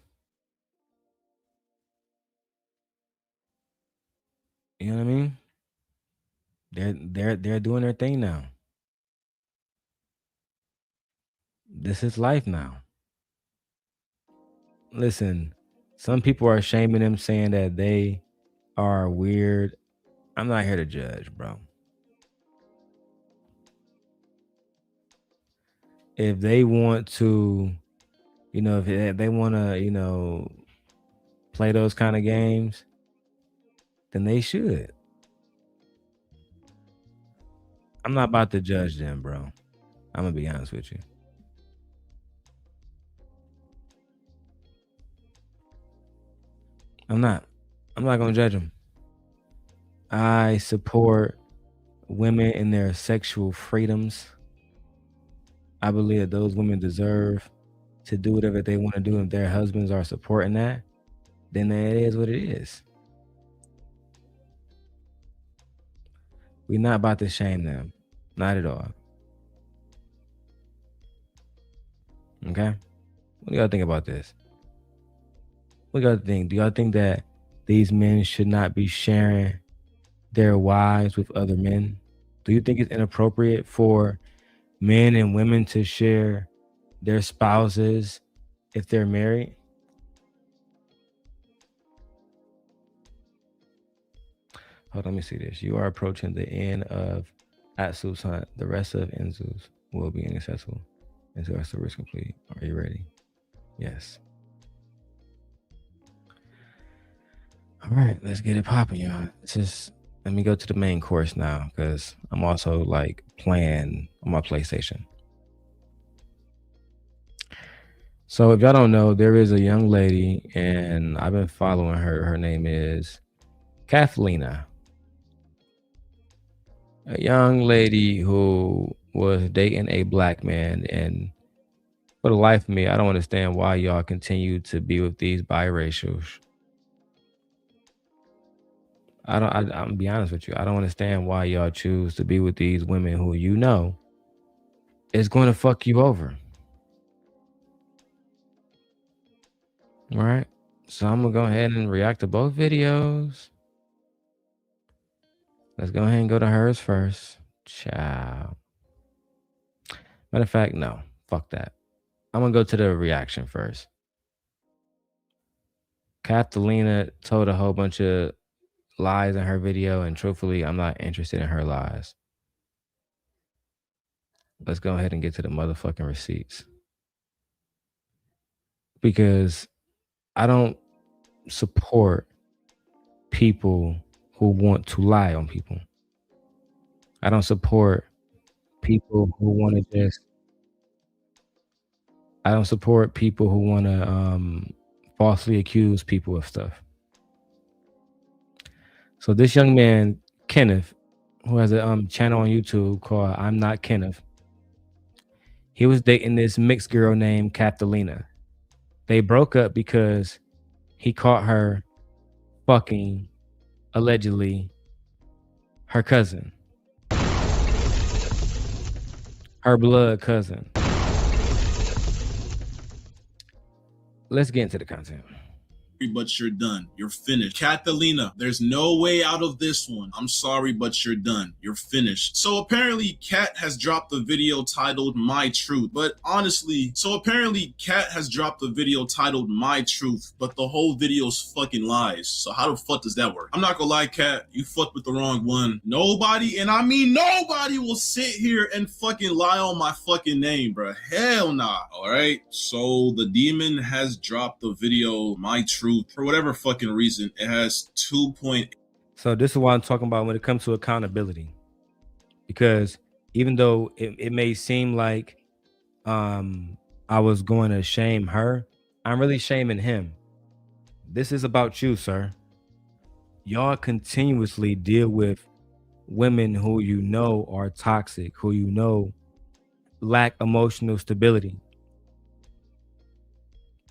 You know what I mean? They're doing their thing now. This is life now. Listen, some people are shaming them, saying that they are weird. I'm not here to judge, bro. If they want to, if they want to, play those kind of games, then they should. I'm not about to judge them, bro. I'm gonna be honest with you. I'm not gonna judge them. I support women in their sexual freedoms. I believe that those women deserve to do whatever they want to do. If their husbands are supporting that, then it is what it is. We're not about to shame them. Not at all. Okay? What do y'all think about this? What do y'all think? Do y'all think that these men should not be sharing their wives with other men? Do you think it's inappropriate for men and women to share their spouses if they're married? Hold on, let me see this. You are approaching the end of Atsu's hunt. The rest of Enzu's will be inaccessible until our story is complete. Are you ready? Yes. All right, let's get it popping, y'all. Just let me go to the main course now, because I'm also like playing on my PlayStation. So if y'all don't know, there is a young lady, and I've been following her. Her name is Kathelina. A young lady who was dating a black man, and for the life of me, I don't understand why y'all continue to be with these biracials. I'm gonna be honest with you. I don't understand why y'all choose to be with these women who you know is going to fuck you over. All right. So I'm gonna go ahead and react to both videos. Let's go ahead and go to hers first. Ciao. Matter of fact, no. Fuck that. I'm gonna go to the reaction first. Kathelina told a whole bunch of lies in her video, and truthfully, I'm not interested in her lies. Let's go ahead and get to the motherfucking receipts. Because I don't support people who want to lie on people. I don't support people who want to just... I don't support people who want to falsely accuse people of stuff. So this young man, Kenneth, who has a channel on YouTube called I'm Not Kenneth, he was dating this mixed girl named Kathelina. They broke up because he caught her fucking, allegedly, her cousin. Her blood cousin. Let's get into the content. But you're done. You're finished. Kathelina, there's no way out of this one. I'm sorry, but you're done. You're finished. So apparently Kat has dropped a video titled My Truth. But honestly, Kat has dropped a video titled My Truth, but the whole video's fucking lies. So how the fuck does that work? I'm not gonna lie, Kat, you fucked with the wrong one. Nobody, and I mean nobody, will sit here and fucking lie on my fucking name, bro. Hell nah. All right. So the demon has dropped the video My Truth. For whatever fucking reason, it has 2.8. So this is what I'm talking about when it comes to accountability. Because even though it may seem like I was going to shame her, I'm really shaming him. This is about you, sir. Y'all continuously deal with women who you know are toxic, who you know lack emotional stability.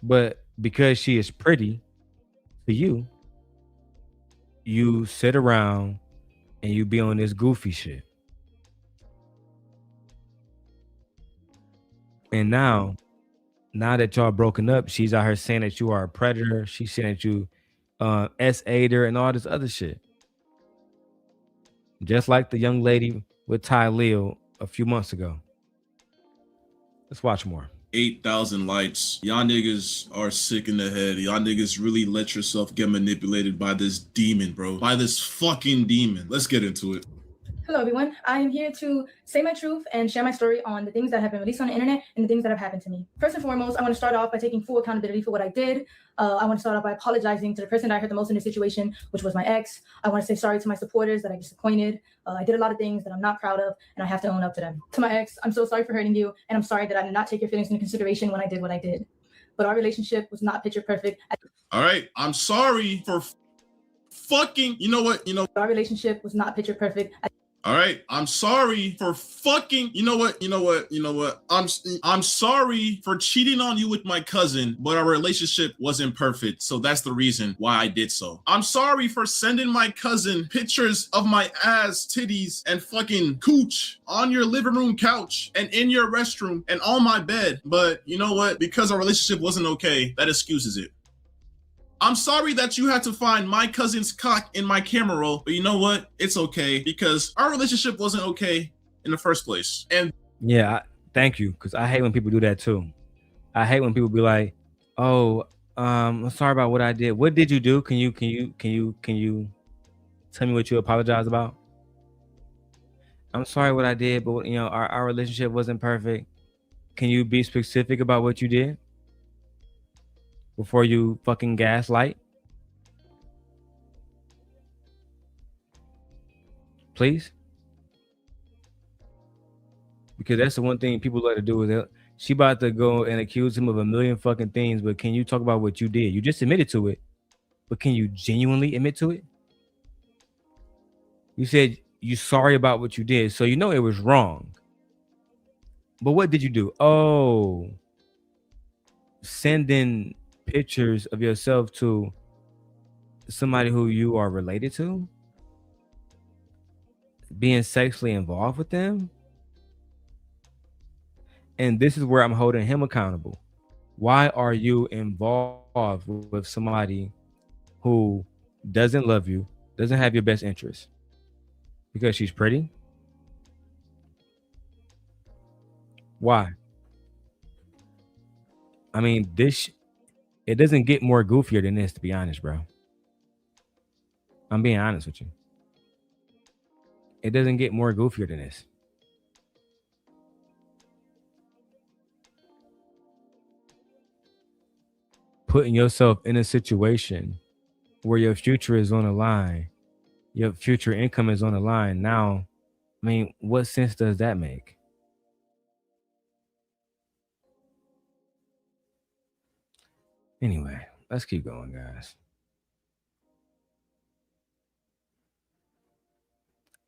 But because she is pretty to you, you sit around and you be on this goofy shit. And now that y'all broken up, she's out here saying that you are a predator. She's saying that you SA'd her and all this other shit. Just like the young lady with Ty Leo a few months ago. Let's watch more. 8,000 likes. Y'all niggas are sick in the head. Y'all niggas really let yourself get manipulated by this demon, bro. By this fucking demon. Let's get into it. Hello, everyone. I am here to say my truth and share my story on the things that have been released on the internet and the things that have happened to me. First and foremost, I want to start off by taking full accountability for what I did. I want to start off by apologizing to the person that I hurt the most in this situation, which was my ex. I want to say sorry to my supporters that I disappointed. I did a lot of things that I'm not proud of, and I have to own up to them. To my ex, I'm so sorry for hurting you, and I'm sorry that I did not take your feelings into consideration when I did what I did. But our relationship was not picture perfect. All right, I'm sorry for fucking, Our relationship was not picture perfect. All right, I'm sorry for fucking, I'm sorry for cheating on you with my cousin, but our relationship wasn't perfect. So that's the reason why I did so. I'm sorry for sending my cousin pictures of my ass, titties, and fucking cooch on your living room couch and in your restroom and on my bed. But you know what? Because our relationship wasn't okay, that excuses it. I'm sorry that you had to find my cousin's cock in my camera roll, but you know what? It's okay because our relationship wasn't okay in the first place. And yeah, thank you, because I hate when people do that too. I hate when people be like, "Oh, I'm sorry about what I did. What did you do? Can you tell me what you apologize about?" I'm sorry what I did, but our relationship wasn't perfect. Can you be specific about what you did before you fucking gaslight? Please? Because that's the one thing people like to do is she about to go and accuse him of a million fucking things, but can you talk about what you did? You just admitted to it, but can you genuinely admit to it? You said you're sorry about what you did, so you know it was wrong. But what did you do? Oh, sending pictures of yourself to somebody who you are related to, being sexually involved with them. And this is where I'm holding him accountable. Why are you involved with somebody who doesn't love you, doesn't have your best interest? Because she's pretty? Why? I mean, it doesn't get more goofier than this, to be honest, bro. I'm being honest with you. It doesn't get more goofier than this. Putting yourself in a situation where your future is on the line, your future income is on the line. Now, I mean, what sense does that make? Anyway, let's keep going, guys.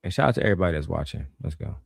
And shout out to everybody that's watching. Let's go.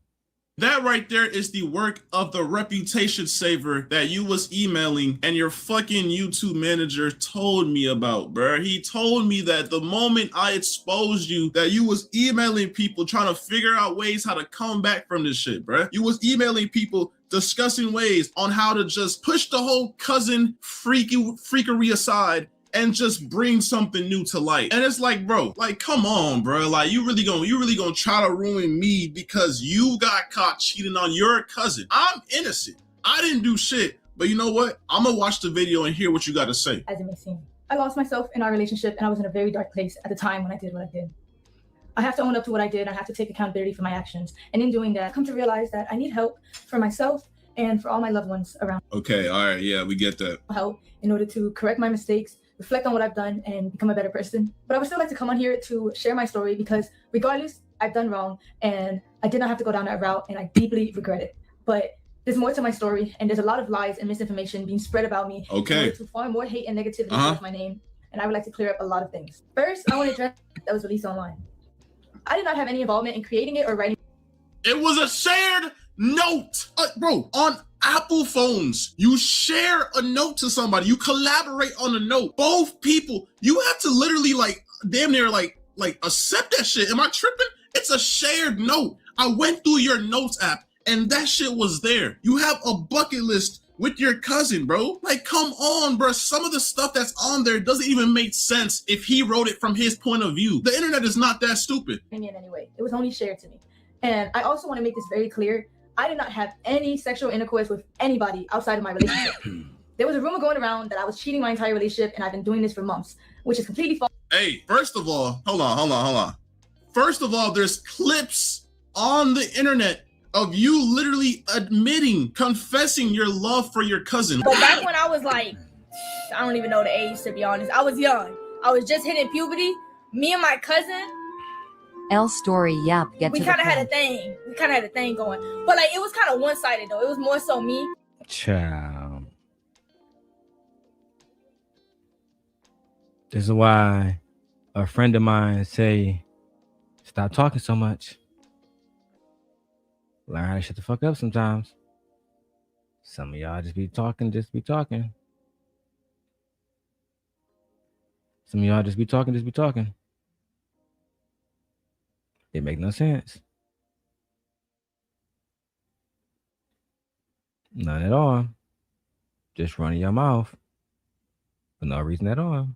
that right there is the work of the reputation saver that you was emailing and your fucking YouTube manager told me about, bruh. He told me that the moment I exposed you, that you was emailing people trying to figure out ways how to come back from this shit, bruh. You was emailing people discussing ways on how to just push the whole cousin freakery aside and just bring something new to light. And it's like, bro, like, come on, bro. Like, you really gonna try to ruin me because you got caught cheating on your cousin. I'm innocent. I didn't do shit. But you know what? I'm gonna watch the video and hear what you got to say. As it may seem, I lost myself in our relationship and I was in a very dark place at the time when I did what I did. I have to own up to what I did. I have to take accountability for my actions. And in doing that, I've come to realize that I need help for myself and for all my loved ones around. Okay, all right, yeah, we get that. Help in order to correct my mistakes, reflect on what I've done, and become a better person. But I would still like to come on here to share my story because regardless, I've done wrong and I did not have to go down that route and I deeply regret it. But there's more to my story and there's a lot of lies and misinformation being spread about me. Okay. To farm more hate and negativity with my name. And I would like to clear up a lot of things. First, I want to address that was released online. I did not have any involvement in creating it or writing. It was a shared note. Bro, on Apple phones, you share a note to somebody, you collaborate on a note. Both people, you have to literally like damn near like accept that shit. Am I tripping? It's a shared note. I went through your notes app and that shit was there. You have a bucket list with your cousin, bro. Like, come on, bro. Some of the stuff that's on there doesn't even make sense if he wrote it from his point of view. The internet is not that stupid. In any way. It was only shared to me. And I also want to make this very clear. I did not have any sexual intercourse with anybody outside of my relationship. There was a rumor going around that I was cheating my entire relationship and I've been doing this for months, which is completely false. Hey, first of all, hold on. First of all, there's clips on the internet of you literally admitting, confessing your love for your cousin. But back when I was like, I don't even know the age, to be honest. I was young. I was just hitting puberty. Me and my cousin, L story, yep, get we to the kind of had a point. thing. We kind of had a thing going. But like, it was kind of one-sided though. It was more so me. Child. This is why a friend of mine say, stop talking so much. Learn how to shut the fuck up sometimes. Some of y'all just be talking. Some of y'all just be talking. It make no sense. None at all. Just running your mouth for no reason at all.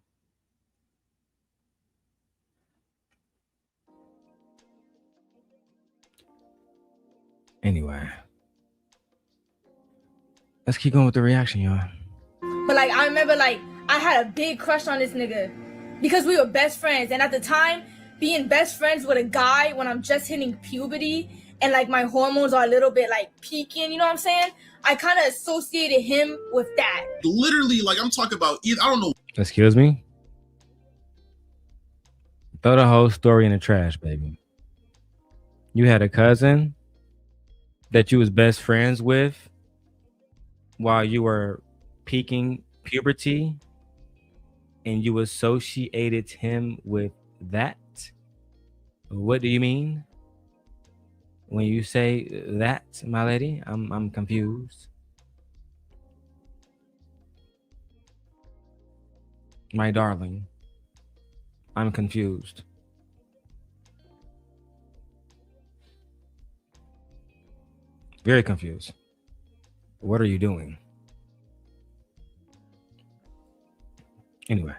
Anyway, let's keep going with the reaction, y'all. But like, I remember like, I had a big crush on this nigga because we were best friends. And at the time, being best friends with a guy when I'm just hitting puberty and like my hormones are a little bit like peaking, you know what I'm saying? I kind of associated him with that. Literally, like I'm talking about, I don't know. Excuse me? Throw the whole story in the trash, baby. You had a cousin that you was best friends with while you were peaking puberty, and you associated him with that? What do you mean when you say that, my lady? I'm confused. My darling, I'm confused. Very confused. What are you doing? Anyway,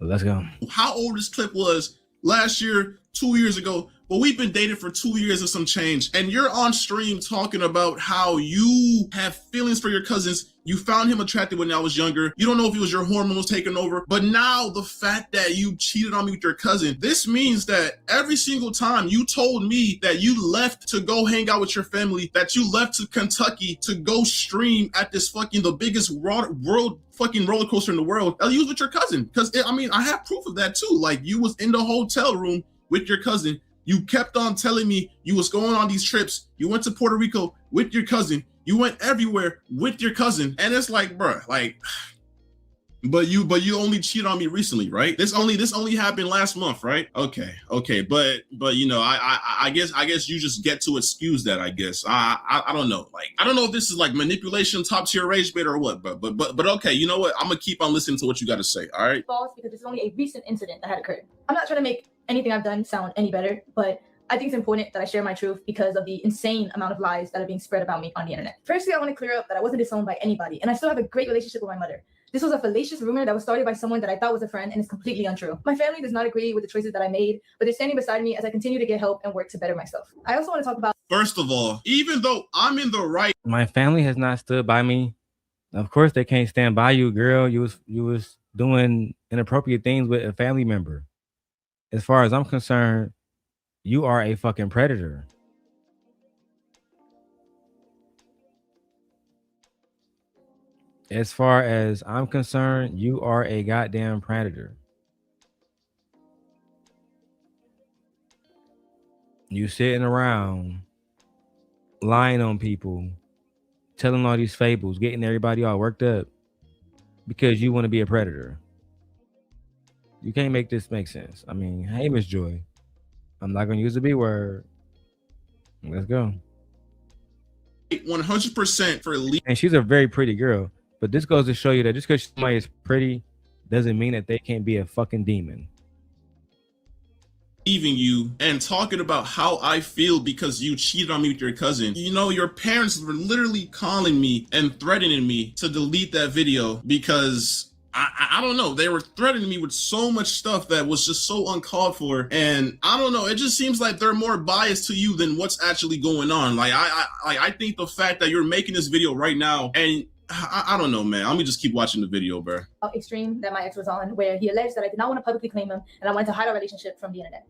let's go. How old this clip was last year, 2 years ago, but we've been dating for 2 years and some change. And you're on stream talking about how you have feelings for your cousins. You found him attractive when I was younger. You don't know if it was your hormones taking over, but now the fact that you cheated on me with your cousin, this means that every single time you told me that you left to go hang out with your family, that you left to Kentucky to go stream at this fucking, the biggest world fucking roller coaster in the world, you was with your cousin. Because I mean, I have proof of that too. Like, you was in the hotel room with your cousin. You kept on telling me you was going on these trips. You went to Puerto Rico with your cousin. You went everywhere with your cousin. And it's like, bruh, like, but you only cheated on me recently, right? This only happened last month, right? Okay. But you know, I guess you just get to excuse that, I guess. I don't know. Like, I don't know if this is like manipulation, top tier rage bait or what, but okay, you know what? I'm gonna keep on listening to what you got to say. All right. False, because this is only a recent incident that had occurred. I'm not trying to make anything I've done sound any better, but I think it's important that I share my truth because of the insane amount of lies that are being spread about me on the internet. Firstly, I want to clear up that I wasn't disowned by anybody, and I still have a great relationship with my mother. This was a fallacious rumor that was started by someone that I thought was a friend and is completely untrue. My family does not agree with the choices that I made, but they're standing beside me as I continue to get help and work to better myself. I also want to talk about... First of all, even though I'm in the right... My family has not stood by me. Of course they can't stand by you, girl. You was doing inappropriate things with a family member. As far as I'm concerned, you are a fucking predator. As far as I'm concerned, you are a goddamn predator. You sitting around lying on people, telling all these fables, getting everybody all worked up because you want to be a predator. You can't make this make sense. I mean, hey, Miss Joy, I'm not going to use the B word. Let's go. 100% for leaving. And she's a very pretty girl. But this goes to show you that just because somebody is pretty doesn't mean that they can't be a fucking demon. Leaving you and talking about how I feel because you cheated on me with your cousin. You know, your parents were literally calling me and threatening me to delete that video because I don't know. They were threatening me with so much stuff that was just so uncalled for. And I don't know. It just seems like they're more biased to you than what's actually going on. Like, I think the fact that you're making this video right now, and I don't know, man. Let me just keep watching the video, bro. Extreme that my ex was on, where he alleged that I did not want to publicly claim him and I wanted to hide our relationship from the internet.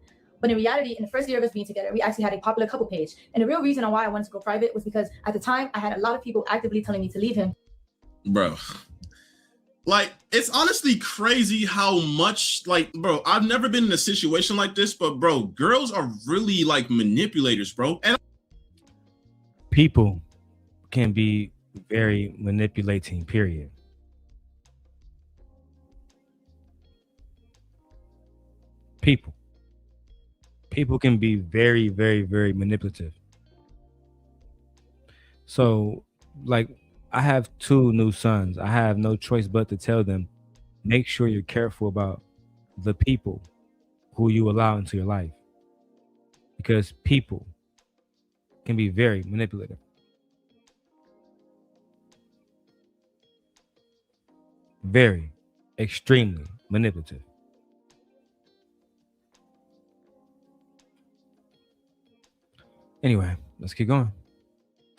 But in reality, in the first year of us being together, we actually had a popular couple page. And the real reason on why I wanted to go private was because at the time I had a lot of people actively telling me to leave him. Bro, like, it's honestly crazy how much, like, bro, I've never been in a situation like this, but bro, girls are really like manipulators, bro. And People can be very manipulating, period. People can be very, very, very manipulative. So, like, I have 2 new sons. I have no choice but to tell them, make sure you're careful about the people who you allow into your life, because people can be very manipulative. Very, extremely manipulative. Anyway, let's keep going.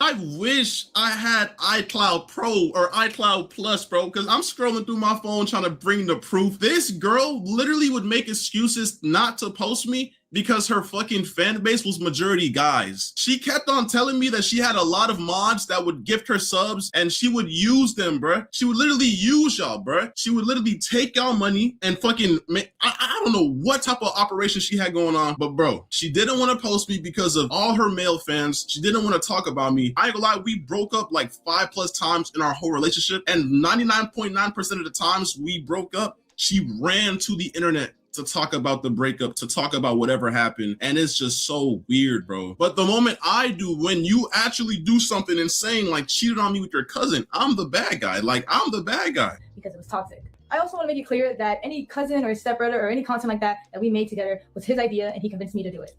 I wish I had iCloud Pro or iCloud Plus, bro, because I'm scrolling through my phone trying to bring the proof. This girl literally would make excuses not to post me because her fucking fan base was majority guys. She kept on telling me that she had a lot of mods that would gift her subs and she would use them, bruh. She would literally use y'all, bruh. She would literally take y'all money and fucking make, I don't know what type of operation she had going on, but bro, she didn't want to post me because of all her male fans. She didn't want to talk about me. I ain't gonna lie, we broke up like 5+ times in our whole relationship, and 99.9% of the times we broke up, she ran to the internet to talk about the breakup, to talk about whatever happened. And it's just so weird, bro. But the moment I do, when you actually do something insane, like cheated on me with your cousin, I'm the bad guy. Like, I'm the bad guy. Because it was toxic. I also want to make it clear that any cousin or stepbrother or any content like that we made together was his idea and he convinced me to do it.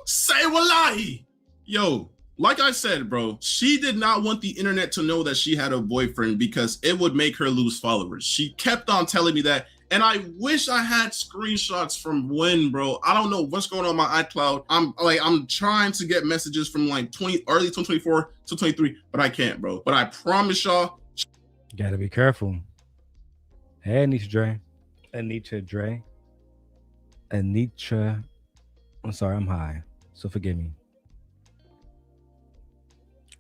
Say wallahi. Yo, like I said, bro, she did not want the internet to know that she had a boyfriend because it would make her lose followers. She kept on telling me that. And I wish I had screenshots from when, bro. I don't know what's going on my iCloud. I'm trying to get messages from like early 2024 to 23, but I can't, bro. But I promise y'all. You gotta be careful. Hey, Anitra Dre. I'm sorry, I'm high. So forgive me.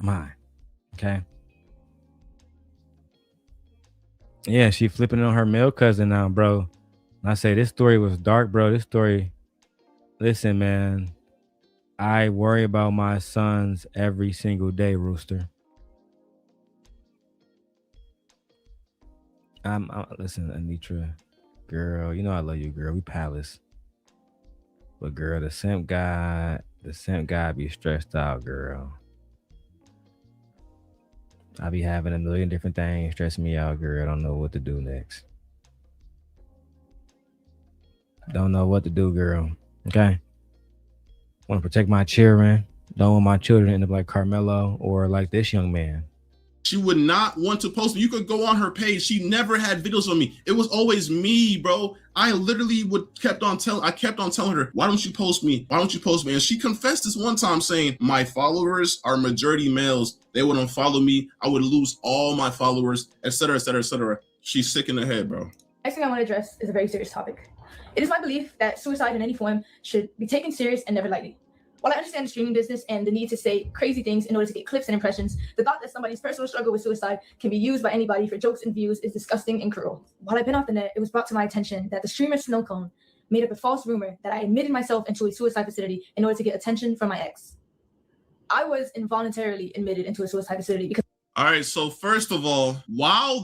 I'm high. Okay. Yeah, she flipping on her male cousin now, bro. And I say this story was dark, bro. This story, listen, man. I worry about my sons every single day, Rooster. Listen, Anitra, girl, you know I love you, girl. We palace. But girl, the simp guy be stressed out, girl. I be having a million different things stressing me out, girl. I don't know what to do next. Don't know what to do, girl. Okay? Want to protect my children. Don't want my children to end up like Carmelo or like this young man. She would not want to post me. You could go on her page. She never had videos of me. It was always me, bro. I literally kept on telling her, why don't you post me? Why don't you post me? And she confessed this one time saying, my followers are majority males. They wouldn't follow me. I would lose all my followers, etc., etc., etc. She's sick in the head, bro. Next thing I want to address is a very serious topic. It is my belief that suicide in any form should be taken serious and never lightly. While I understand the streaming business and the need to say crazy things in order to get clicks and impressions, the thought that somebody's personal struggle with suicide can be used by anybody for jokes and views is disgusting and cruel. While I've been off the net, it was brought to my attention that the streamer Snowcone made up a false rumor that I admitted myself into a suicide facility in order to get attention from my ex. I was involuntarily admitted into a suicide facility because... All right, so first of all,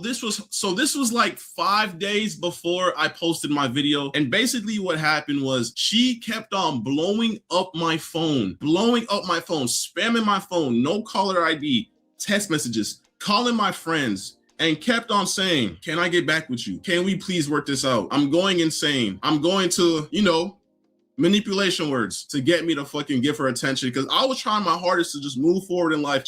this was like 5 days before I posted my video. And basically what happened was she kept on blowing up my phone, spamming my phone, no caller ID, text messages, calling my friends, and kept on saying, can I get back with you? Can we please work this out? I'm going insane. I'm going to, manipulation words to get me to fucking give her attention because I was trying my hardest to just move forward in life.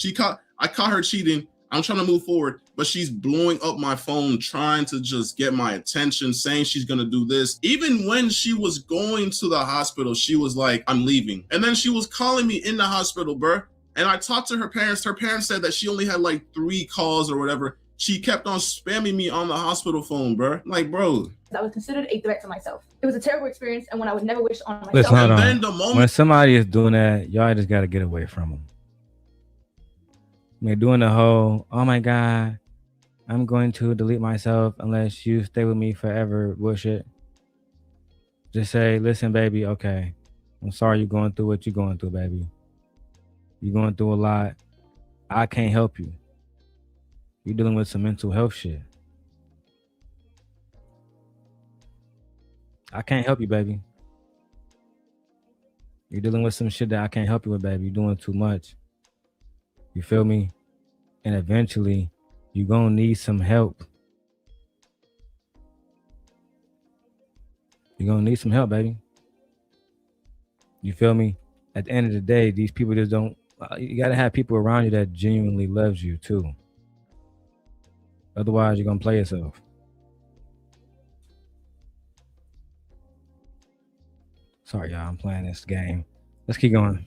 I caught her cheating. I'm trying to move forward, but she's blowing up my phone, trying to just get my attention, saying she's going to do this. Even when she was going to the hospital, she was like, I'm leaving. And then she was calling me in the hospital, bruh. And I talked to her parents. Her parents said that she only had like 3 calls or whatever. She kept on spamming me on the hospital phone, bro. Like, bro. I was considered a threat to myself. It was a terrible experience and one I would never wish on myself. Listen, hold And on. then the moment When somebody is doing that, y'all just got to get away from them. They're doing the whole, oh my God, I'm going to delete myself unless you stay with me forever bullshit. Just say, listen, baby, okay. I'm sorry you're going through what you're going through, baby. You're going through a lot. I can't help you. You're dealing with some mental health shit. I can't help you, baby. You're dealing with some shit that I can't help you with, baby. You're doing too much. You feel me? And eventually, you're going to need some help. You're going to need some help, baby. You feel me? At the end of the day, these people just don't... You got to have people around you that genuinely loves you, too. Otherwise, you're going to play yourself. Sorry, y'all. I'm playing this game. Let's keep going.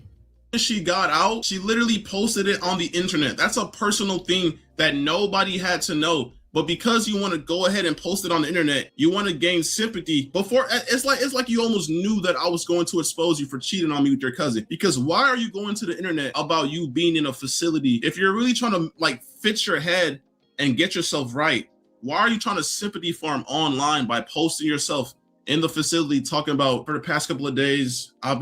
she got out, she literally posted it on the internet. That's a personal thing that nobody had to know. But because you want to go ahead and post it on the internet, you want to gain sympathy. Before, it's like you almost knew that I was going to expose you for cheating on me with your cousin. Because why are you going to the internet about you being in a facility? If you're really trying to like fix your head and get yourself right, why are you trying to sympathy farm online by posting yourself in the facility talking about, for the past couple of days, I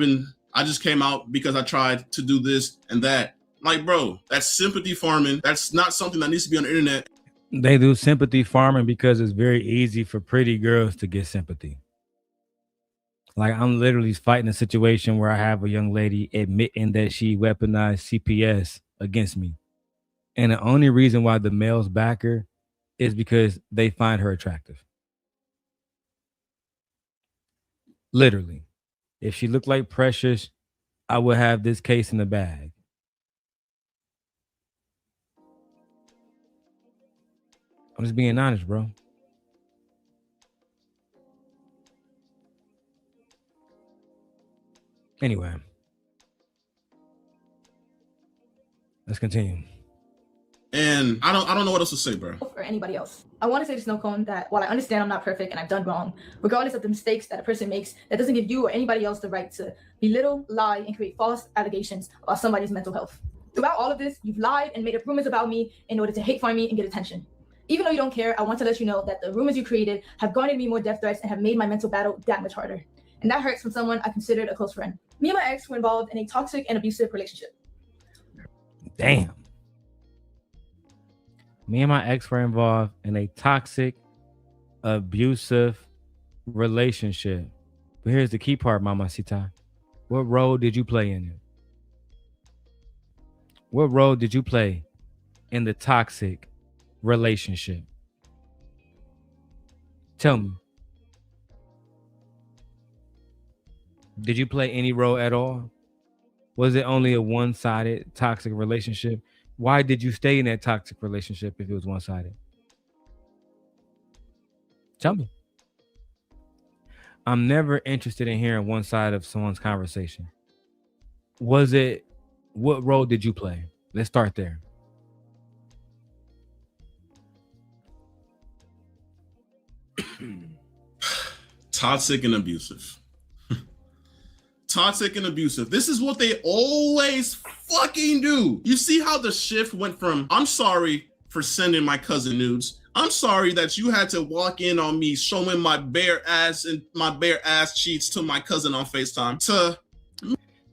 just came out because I tried to do this and that. Like, bro, that's sympathy farming. That's not something that needs to be on the internet. They do sympathy farming because it's very easy for pretty girls to get sympathy. Like, I'm literally fighting a situation where I have a young lady admitting that she weaponized CPS against me. And the only reason why the males back her is because they find her attractive. Literally. If she looked like Precious, I would have this case in the bag. I'm just being honest, bro. Anyway, let's continue. And I don't know what else to say, bro. Or anybody else. I want to say to Snowcone that while I understand I'm not perfect and I've done wrong, regardless of the mistakes that a person makes, that doesn't give you or anybody else the right to belittle, lie, and create false allegations about somebody's mental health. Throughout all of this, you've lied and made up rumors about me in order to hate farm me and get attention. Even though you don't care, I want to let you know that the rumors you created have garnered me more death threats and have made my mental battle that much harder. And that hurts from someone I considered a close friend. Me and my ex were involved in a toxic and abusive relationship. Damn. Me and my ex were involved in a toxic, abusive relationship. But here's the key part, Mamacita. What role did you play in it? What role did you play in the toxic relationship? Tell me. Did you play any role at all? Was it only a one-sided toxic relationship? Why did you stay in that toxic relationship if it was one-sided? Tell me. I'm never interested in hearing one side of someone's conversation. What role did you play? Let's start there. Toxic and abusive. Toxic and abusive. This is what they always fucking do. You see how the shift went from, I'm sorry for sending my cousin nudes. I'm sorry that you had to walk in on me showing my bare ass and my bare ass cheeks to my cousin on FaceTime. To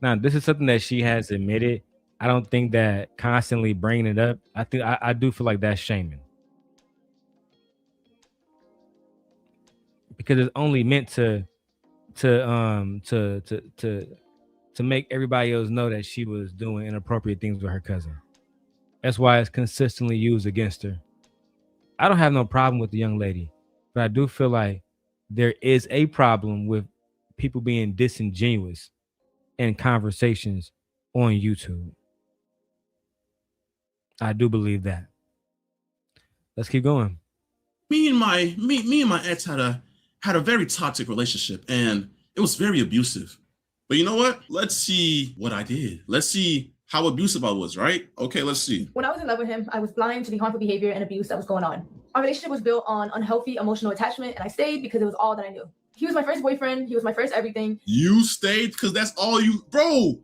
now, this is something that she has admitted. I don't think that constantly bringing it up, I do feel like that's shaming. Because it's only meant to make everybody else know that she was doing inappropriate things with her cousin. That's why it's consistently used against her. I don't have no problem with the young lady, but I do feel like there is a problem with people being disingenuous in conversations on YouTube. I do believe that. Let's keep going. Me and my ex had a very toxic relationship, and it was very abusive. But you know what? Let's see what I did. Let's see how abusive I was, right? Okay, let's see. When I was in love with him, I was blind to the harmful behavior and abuse that was going on. Our relationship was built on unhealthy emotional attachment, and I stayed because it was all that I knew. He was my first boyfriend. He was my first everything. You stayed because that's all you, bro.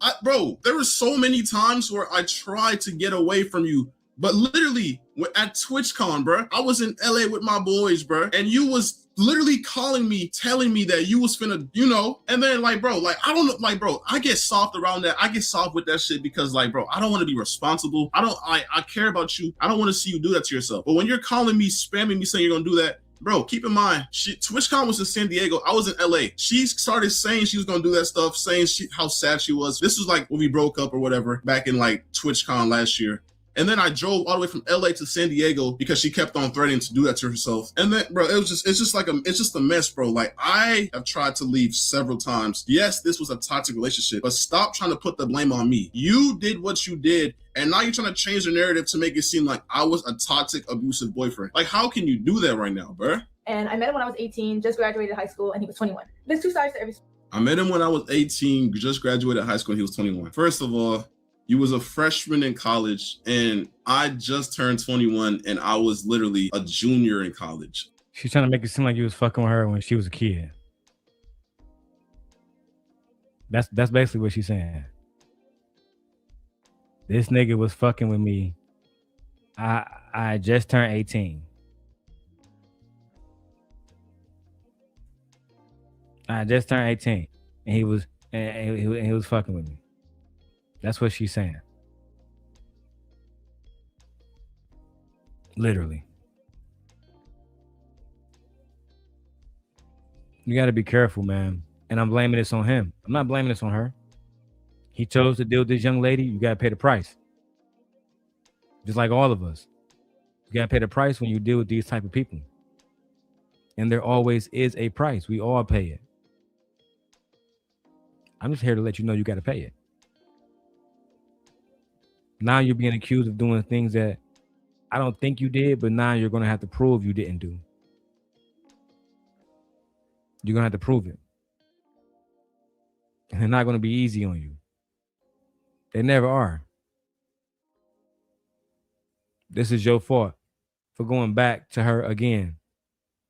There were so many times where I tried to get away from you, but literally at TwitchCon, bro, I was in LA with my boys, bro, and you was literally calling me, telling me that you was finna, you know, and then like, bro, like, I don't know, like, bro, I get soft around that. I get soft with that shit because like, bro, I don't want to be responsible. I care about you. I don't want to see you do that to yourself. But when you're calling me, spamming me saying you're gonna do that, bro, keep in mind, TwitchCon was in San Diego. I was in LA. She started saying she was gonna do that stuff, saying how sad she was. This was like when we broke up or whatever, back in like TwitchCon last year. And then I drove all the way from LA to San Diego because she kept on threatening to do that to herself. And then, bro, it's just a mess, bro. Like, I have tried to leave several times. Yes, this was a toxic relationship, but stop trying to put the blame on me. You did what you did, and now you're trying to change the narrative to make it seem like I was a toxic, abusive boyfriend. Like, how can you do that right now, bro? And I met him when I was 18, just graduated high school, and he was 21. There's two sides to every story. I met him when I was 18, just graduated high school, and he was 21. First of all, you was a freshman in college, and I just turned 21, and I was literally a junior in college. She's trying to make it seem like you was fucking with her when she was a kid. That's basically what she's saying. This nigga was fucking with me. I just turned 18. I just turned 18, and he was fucking with me. That's what she's saying. Literally. You got to be careful, man. And I'm blaming this on him. I'm not blaming this on her. He chose to deal with this young lady. You got to pay the price. Just like all of us. You got to pay the price when you deal with these type of people. And there always is a price. We all pay it. I'm just here to let you know you got to pay it. Now you're being accused of doing things that I don't think you did, but now you're going to have to prove you didn't do. You're going to have to prove it. And they're not going to be easy on you. They never are. This is your fault for going back to her again,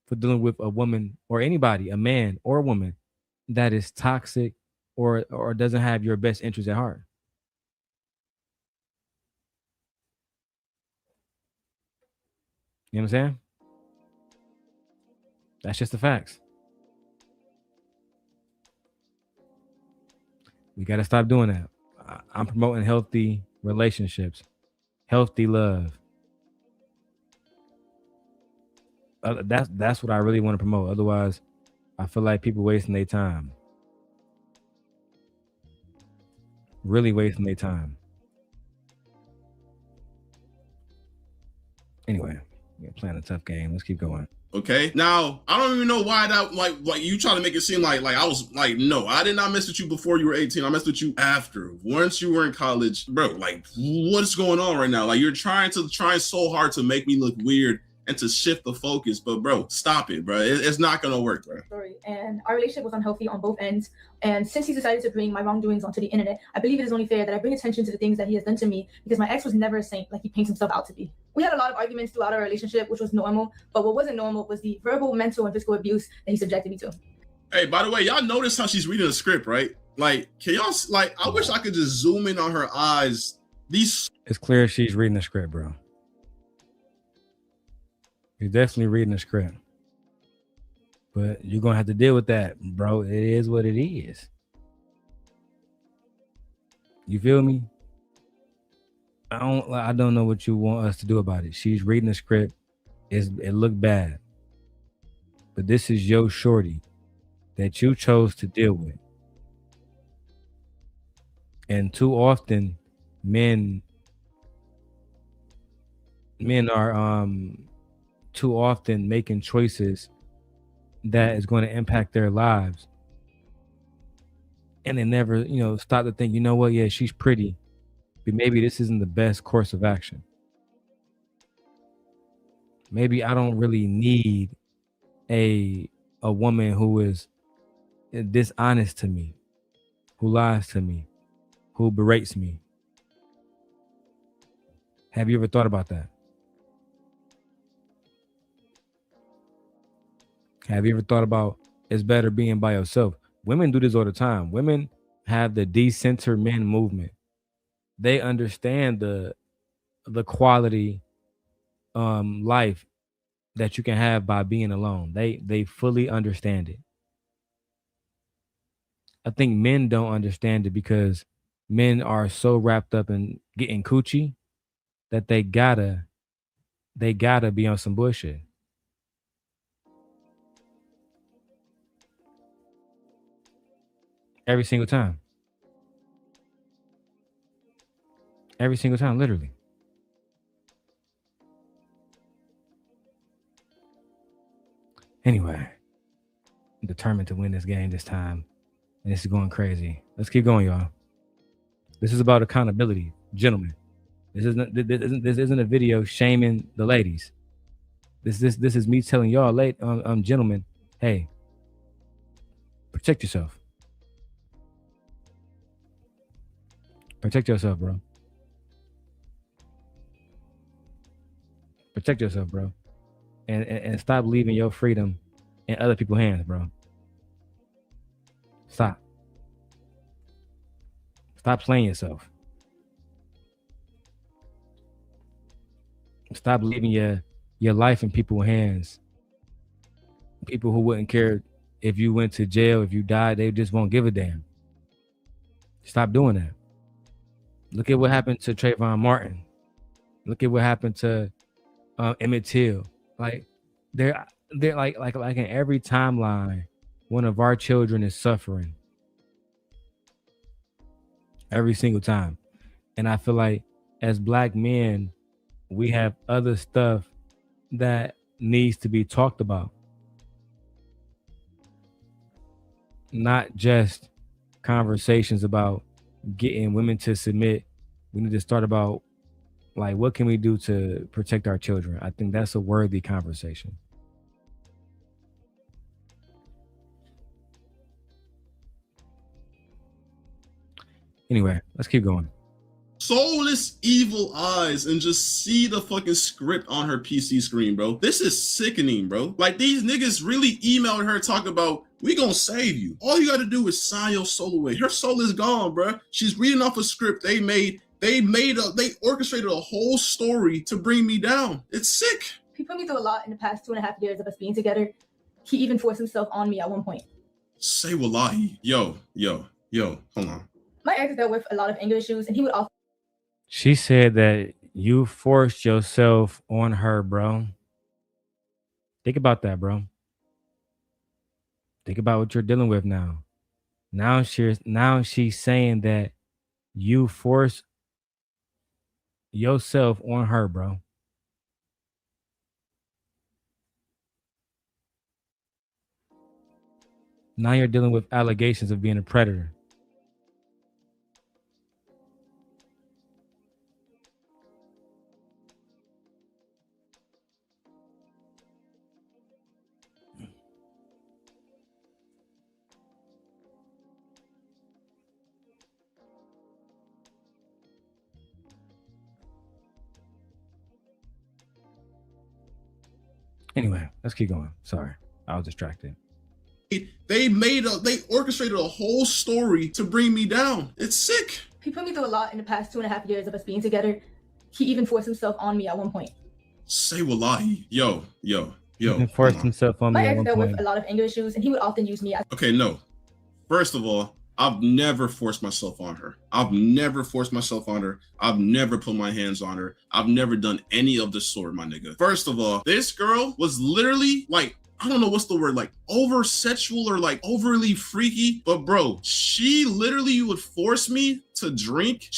for dealing with a woman or anybody, a man or a woman that is toxic or doesn't have your best interest at heart. You know what I'm saying? That's just the facts. We got to stop doing that. I'm promoting healthy relationships, healthy love. That's what I really want to promote. Otherwise, I feel like people wasting their time. Really wasting their time. Anyway. We're playing a tough game. Let's keep going. Okay. Now, I don't even know why that, like you try to make it seem like I was like, no, I did not mess with you before you were 18. I messed with you after. Once you were in college, bro, like, what's going on right now? Like, you're trying so hard to make me look weird and to shift the focus, but bro, stop it, bro. It's not gonna work, bro. And our relationship was unhealthy on both ends. And since he decided to bring my wrongdoings onto the internet, I believe it is only fair that I bring attention to the things that he has done to me, because my ex was never a saint like he paints himself out to be. We had a lot of arguments throughout our relationship, which was normal, but what wasn't normal was the verbal, mental, and physical abuse that he subjected me to. Hey, by the way, y'all notice how she's reading the script, right? Like, can y'all, like, I wish I could just zoom in on her eyes. It's clear she's reading the script, bro. You're definitely reading the script. But you're going to have to deal with that, bro. It is what it is. You feel me? I don't know what you want us to do about it. She's reading the script. It looked bad. But this is your shorty that you chose to deal with. And too often, men are too often making choices that is going to impact their lives. And they never, stop to think, you know what? Yeah, she's pretty, but maybe this isn't the best course of action. Maybe I don't really need a woman who is dishonest to me, who lies to me, who berates me, Have you ever thought about that? Have you ever thought about it's better being by yourself? Women do this all the time. Women have the decenter men movement. They understand the quality life that you can have by being alone. They fully understand it. I think men don't understand it because men are so wrapped up in getting coochie that they gotta be on some bullshit. Every single time. Every single time, literally. Anyway, I'm determined to win this game this time. And this is going crazy. Let's keep going, y'all. This is about accountability, gentlemen. This isn't a video shaming the ladies. This is me telling y'all, gentlemen, hey, protect yourself. Protect yourself, bro. Protect yourself, bro. And stop leaving your freedom in other people's hands, bro. Stop. Stop playing yourself. Stop leaving your life in people's hands. People who wouldn't care if you went to jail, if you died, they just won't give a damn. Stop doing that. Look at what happened to Trayvon Martin. Look at what happened to Emmett Till. Like they're like in every timeline, one of our children is suffering. Every single time. And I feel like as Black men, we have other stuff that needs to be talked about. Not just conversations about getting women to submit. We need to start about like, what can we do to protect our children? I think that's a worthy conversation. Anyway, let's keep going. Soulless evil eyes and just see the fucking script on her PC screen, bro. This is sickening, bro. Like, these niggas really emailed her talking about, we gonna save you. All you gotta do is sign your soul away. Her soul is gone, bro. She's reading off a script they orchestrated a whole story to bring me down. It's sick. He put me through a lot in the past 2.5 years of us being together. He even forced himself on me at one point. Say wallahi. Yo, hold on. My ex dealt with a lot of anger issues, and he would often. She said that you forced yourself on her, bro. Think about that, bro. Think about what you're dealing with now. Now she's saying that you forced yourself on her, bro. Now you're dealing with allegations of being a predator. Anyway, let's keep going. Sorry, I was distracted. They orchestrated a whole story to bring me down. It's sick. He put me through a lot in the past 2.5 years of us being together. He even forced himself on me at one point. Say wallahi. Yo. He forced himself on me. My ex dealt with a lot of anger issues, and he would often use me as. Okay, no. First of all, I've never forced myself on her. I've never put my hands on her. I've never done any of the sort, my nigga. First of all, this girl was literally like, I don't know what's the word, like over sexual or like overly freaky. But bro, she literally would force me to drink.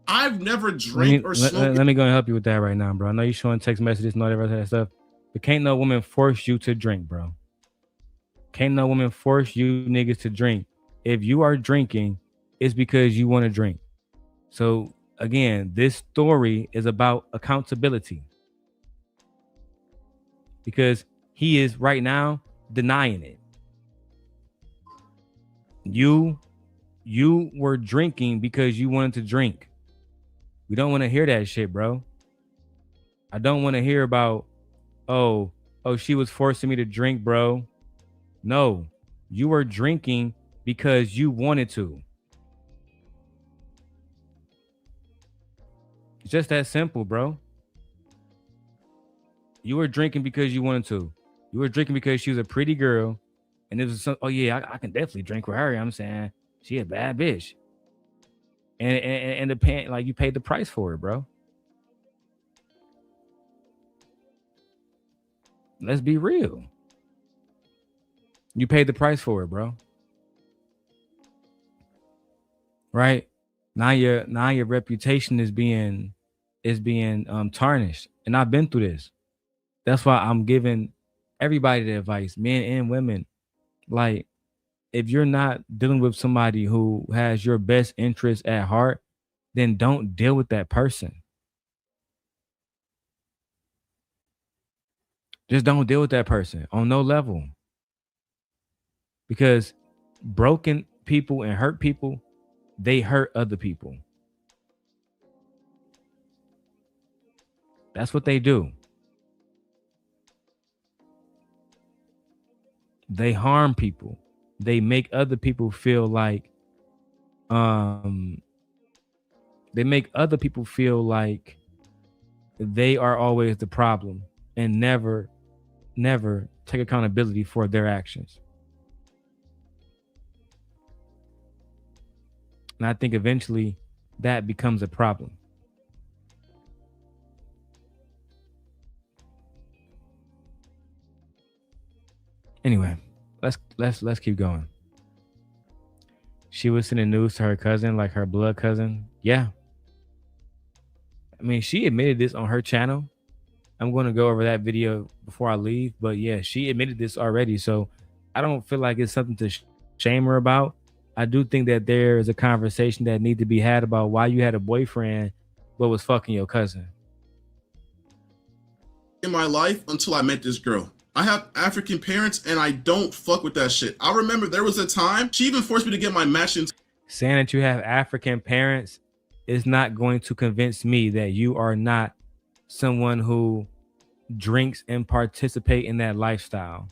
I've never drank or smoked. Let me go and help you with that right now, bro. I know you're showing text messages and all that rest of that stuff, but can't no woman force you to drink, bro. Can't no woman force you niggas to drink. If you are drinking, it's because you want to drink. So again, this story is about accountability. Because he is right now denying it. You were drinking because you wanted to drink. We don't want to hear that shit, bro. I don't want to hear about, oh, she was forcing me to drink, bro. No, you were drinking because you wanted to. It's just that simple, bro. You were drinking because you wanted to. You were drinking because she was a pretty girl. And it was some, oh yeah, I can definitely drink with her. I'm saying she a bad bitch. And the pan, like, you paid the price for it, bro. Let's be real. You paid the price for it, bro. Right? Now your reputation is being tarnished. And I've been through this. That's why I'm giving everybody the advice, men and women. Like, if you're not dealing with somebody who has your best interest at heart, then don't deal with that person. Just don't deal with that person on no level. Because broken people and hurt people, they hurt other people. That's what they do. They harm people. They make other people feel like they are always the problem and never take accountability for their actions. And I think eventually that becomes a problem. Anyway, let's keep going. She was sending news to her cousin, like her blood cousin. Yeah. I mean, she admitted this on her channel. I'm going to go over that video before I leave. But yeah, she admitted this already. So I don't feel like it's something to shame her about. I do think that there is a conversation that needs to be had about why you had a boyfriend but was fucking your cousin. In my life until I met this girl. I have African parents and I don't fuck with that shit. I remember there was a time she even forced me to get my matching. Saying that you have African parents is not going to convince me that you are not someone who drinks and participate in that lifestyle.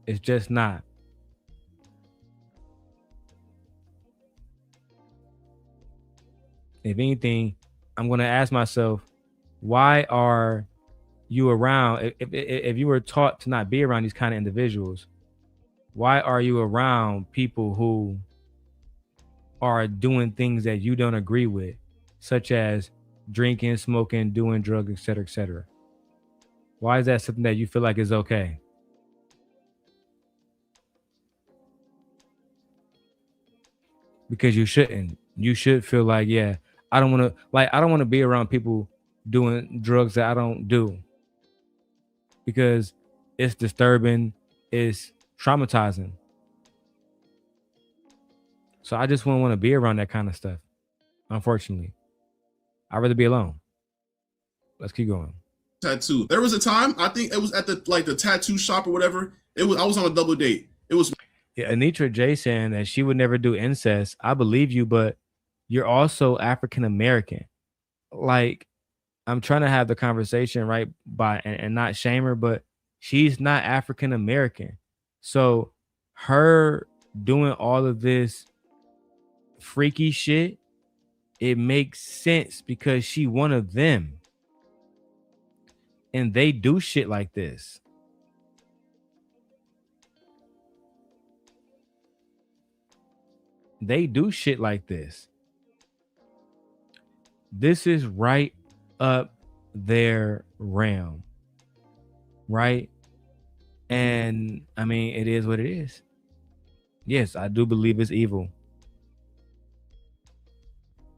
It's just not. If anything, I'm going to ask myself, why are you around? If you were taught to not be around these kind of individuals, why are you around people who are doing things that you don't agree with, such as drinking, smoking, doing drugs, etc., etc.? Why is that something that you feel like is okay? Because you shouldn't. You should feel like, yeah, I don't want to be around people doing drugs that I don't do, because it's disturbing, it's traumatizing. So I just wouldn't want to be around that kind of stuff. Unfortunately, I'd rather be alone. Let's keep going. Tattoo. There was a time, I think it was at the tattoo shop or whatever. I was on a double date. It was Anitra J saying that she would never do incest. I believe you, but you're also African American. Like, I'm trying to have the conversation right by and not shame her, but she's not African American. So her doing all of this freaky shit, it makes sense because she one of them. And they do shit like this. They do shit like this. This is right up their realm, right? And I mean, it is what it is. Yes, I do believe it's evil.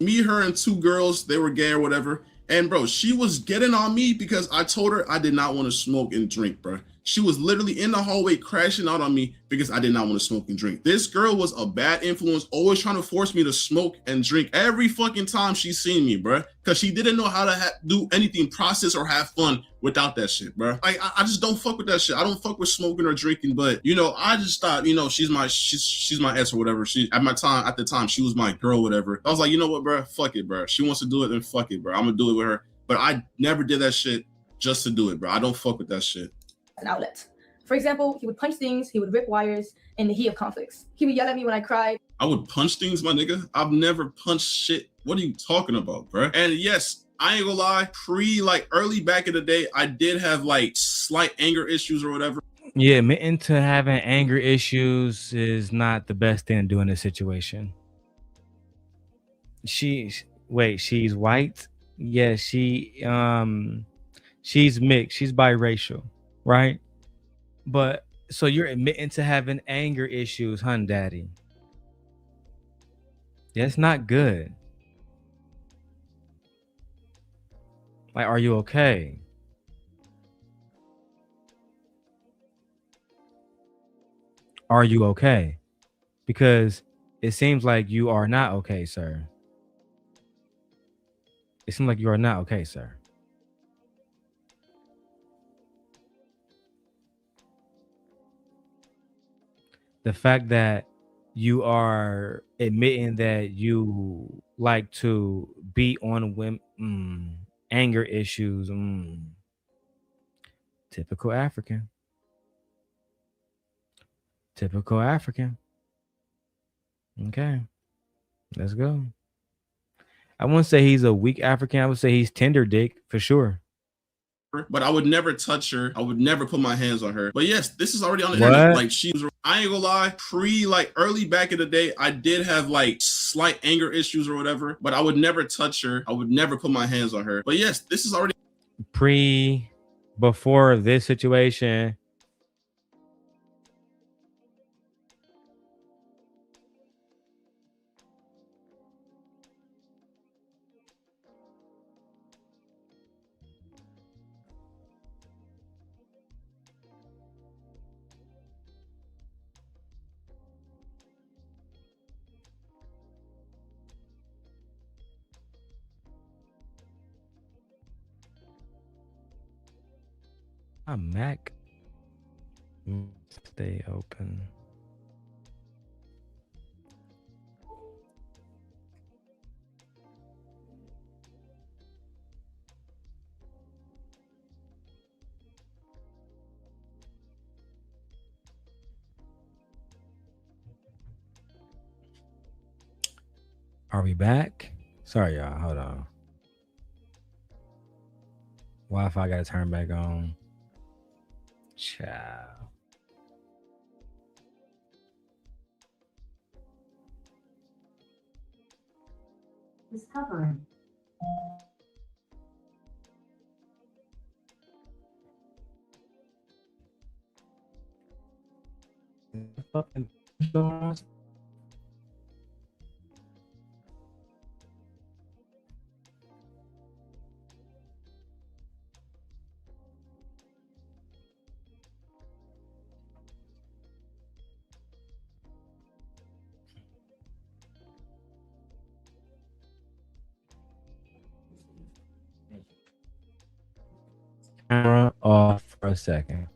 Me, her, and two girls, they were gay or whatever. And bro, she was getting on me because I told her I did not want to smoke and drink, bro. She was literally in the hallway crashing out on me because I did not want to smoke and drink. This girl was a bad influence, always trying to force me to smoke and drink every fucking time she seen me, bruh. Because she didn't know how to do anything, process or have fun without that shit, bruh. Like, I just don't fuck with that shit. I don't fuck with smoking or drinking, but, you know, I just thought, you know, she's my ex or whatever. At the time, she was my girl, whatever. I was like, you know what, bruh? Fuck it, bruh. She wants to do it, then fuck it, bruh. I'm gonna do it with her. But I never did that shit just to do it, bruh. I don't fuck with that shit. An outlet. For example, he would punch things, he would rip wires in the heat of conflicts. He would yell at me when I cried. I would punch things, my nigga. I've never punched shit. What are you talking about, bro? And yes, I ain't gonna lie, early back in the day, I did have like slight anger issues or whatever. Yeah, admitting to having anger issues is not the best thing to do in this situation. She's white? Yeah, she's mixed. She's biracial, right? But so you're admitting to having anger issues, hun, daddy. That's not good. Like, are you okay? Are you okay? Because it seems like you are not okay, sir. It seems like you are not okay, sir. The fact that you are admitting that you like to beat on women, anger issues, typical African. Typical African. Okay, let's go. I wouldn't say he's a weak African. I would say he's tender dick for sure. But I would never touch her. I would never put my hands on her. But yes, this is already on the internet. Like, I ain't gonna lie, early back in the day, I did have like slight anger issues or whatever, but I would never touch her. I would never put my hands on her. But yes, this is already before this situation. A Mac stay open. Are we back? Sorry, y'all. Hold on. Wi-Fi got to turn back on. Ciao. Discovering. Fucking camera off for a second.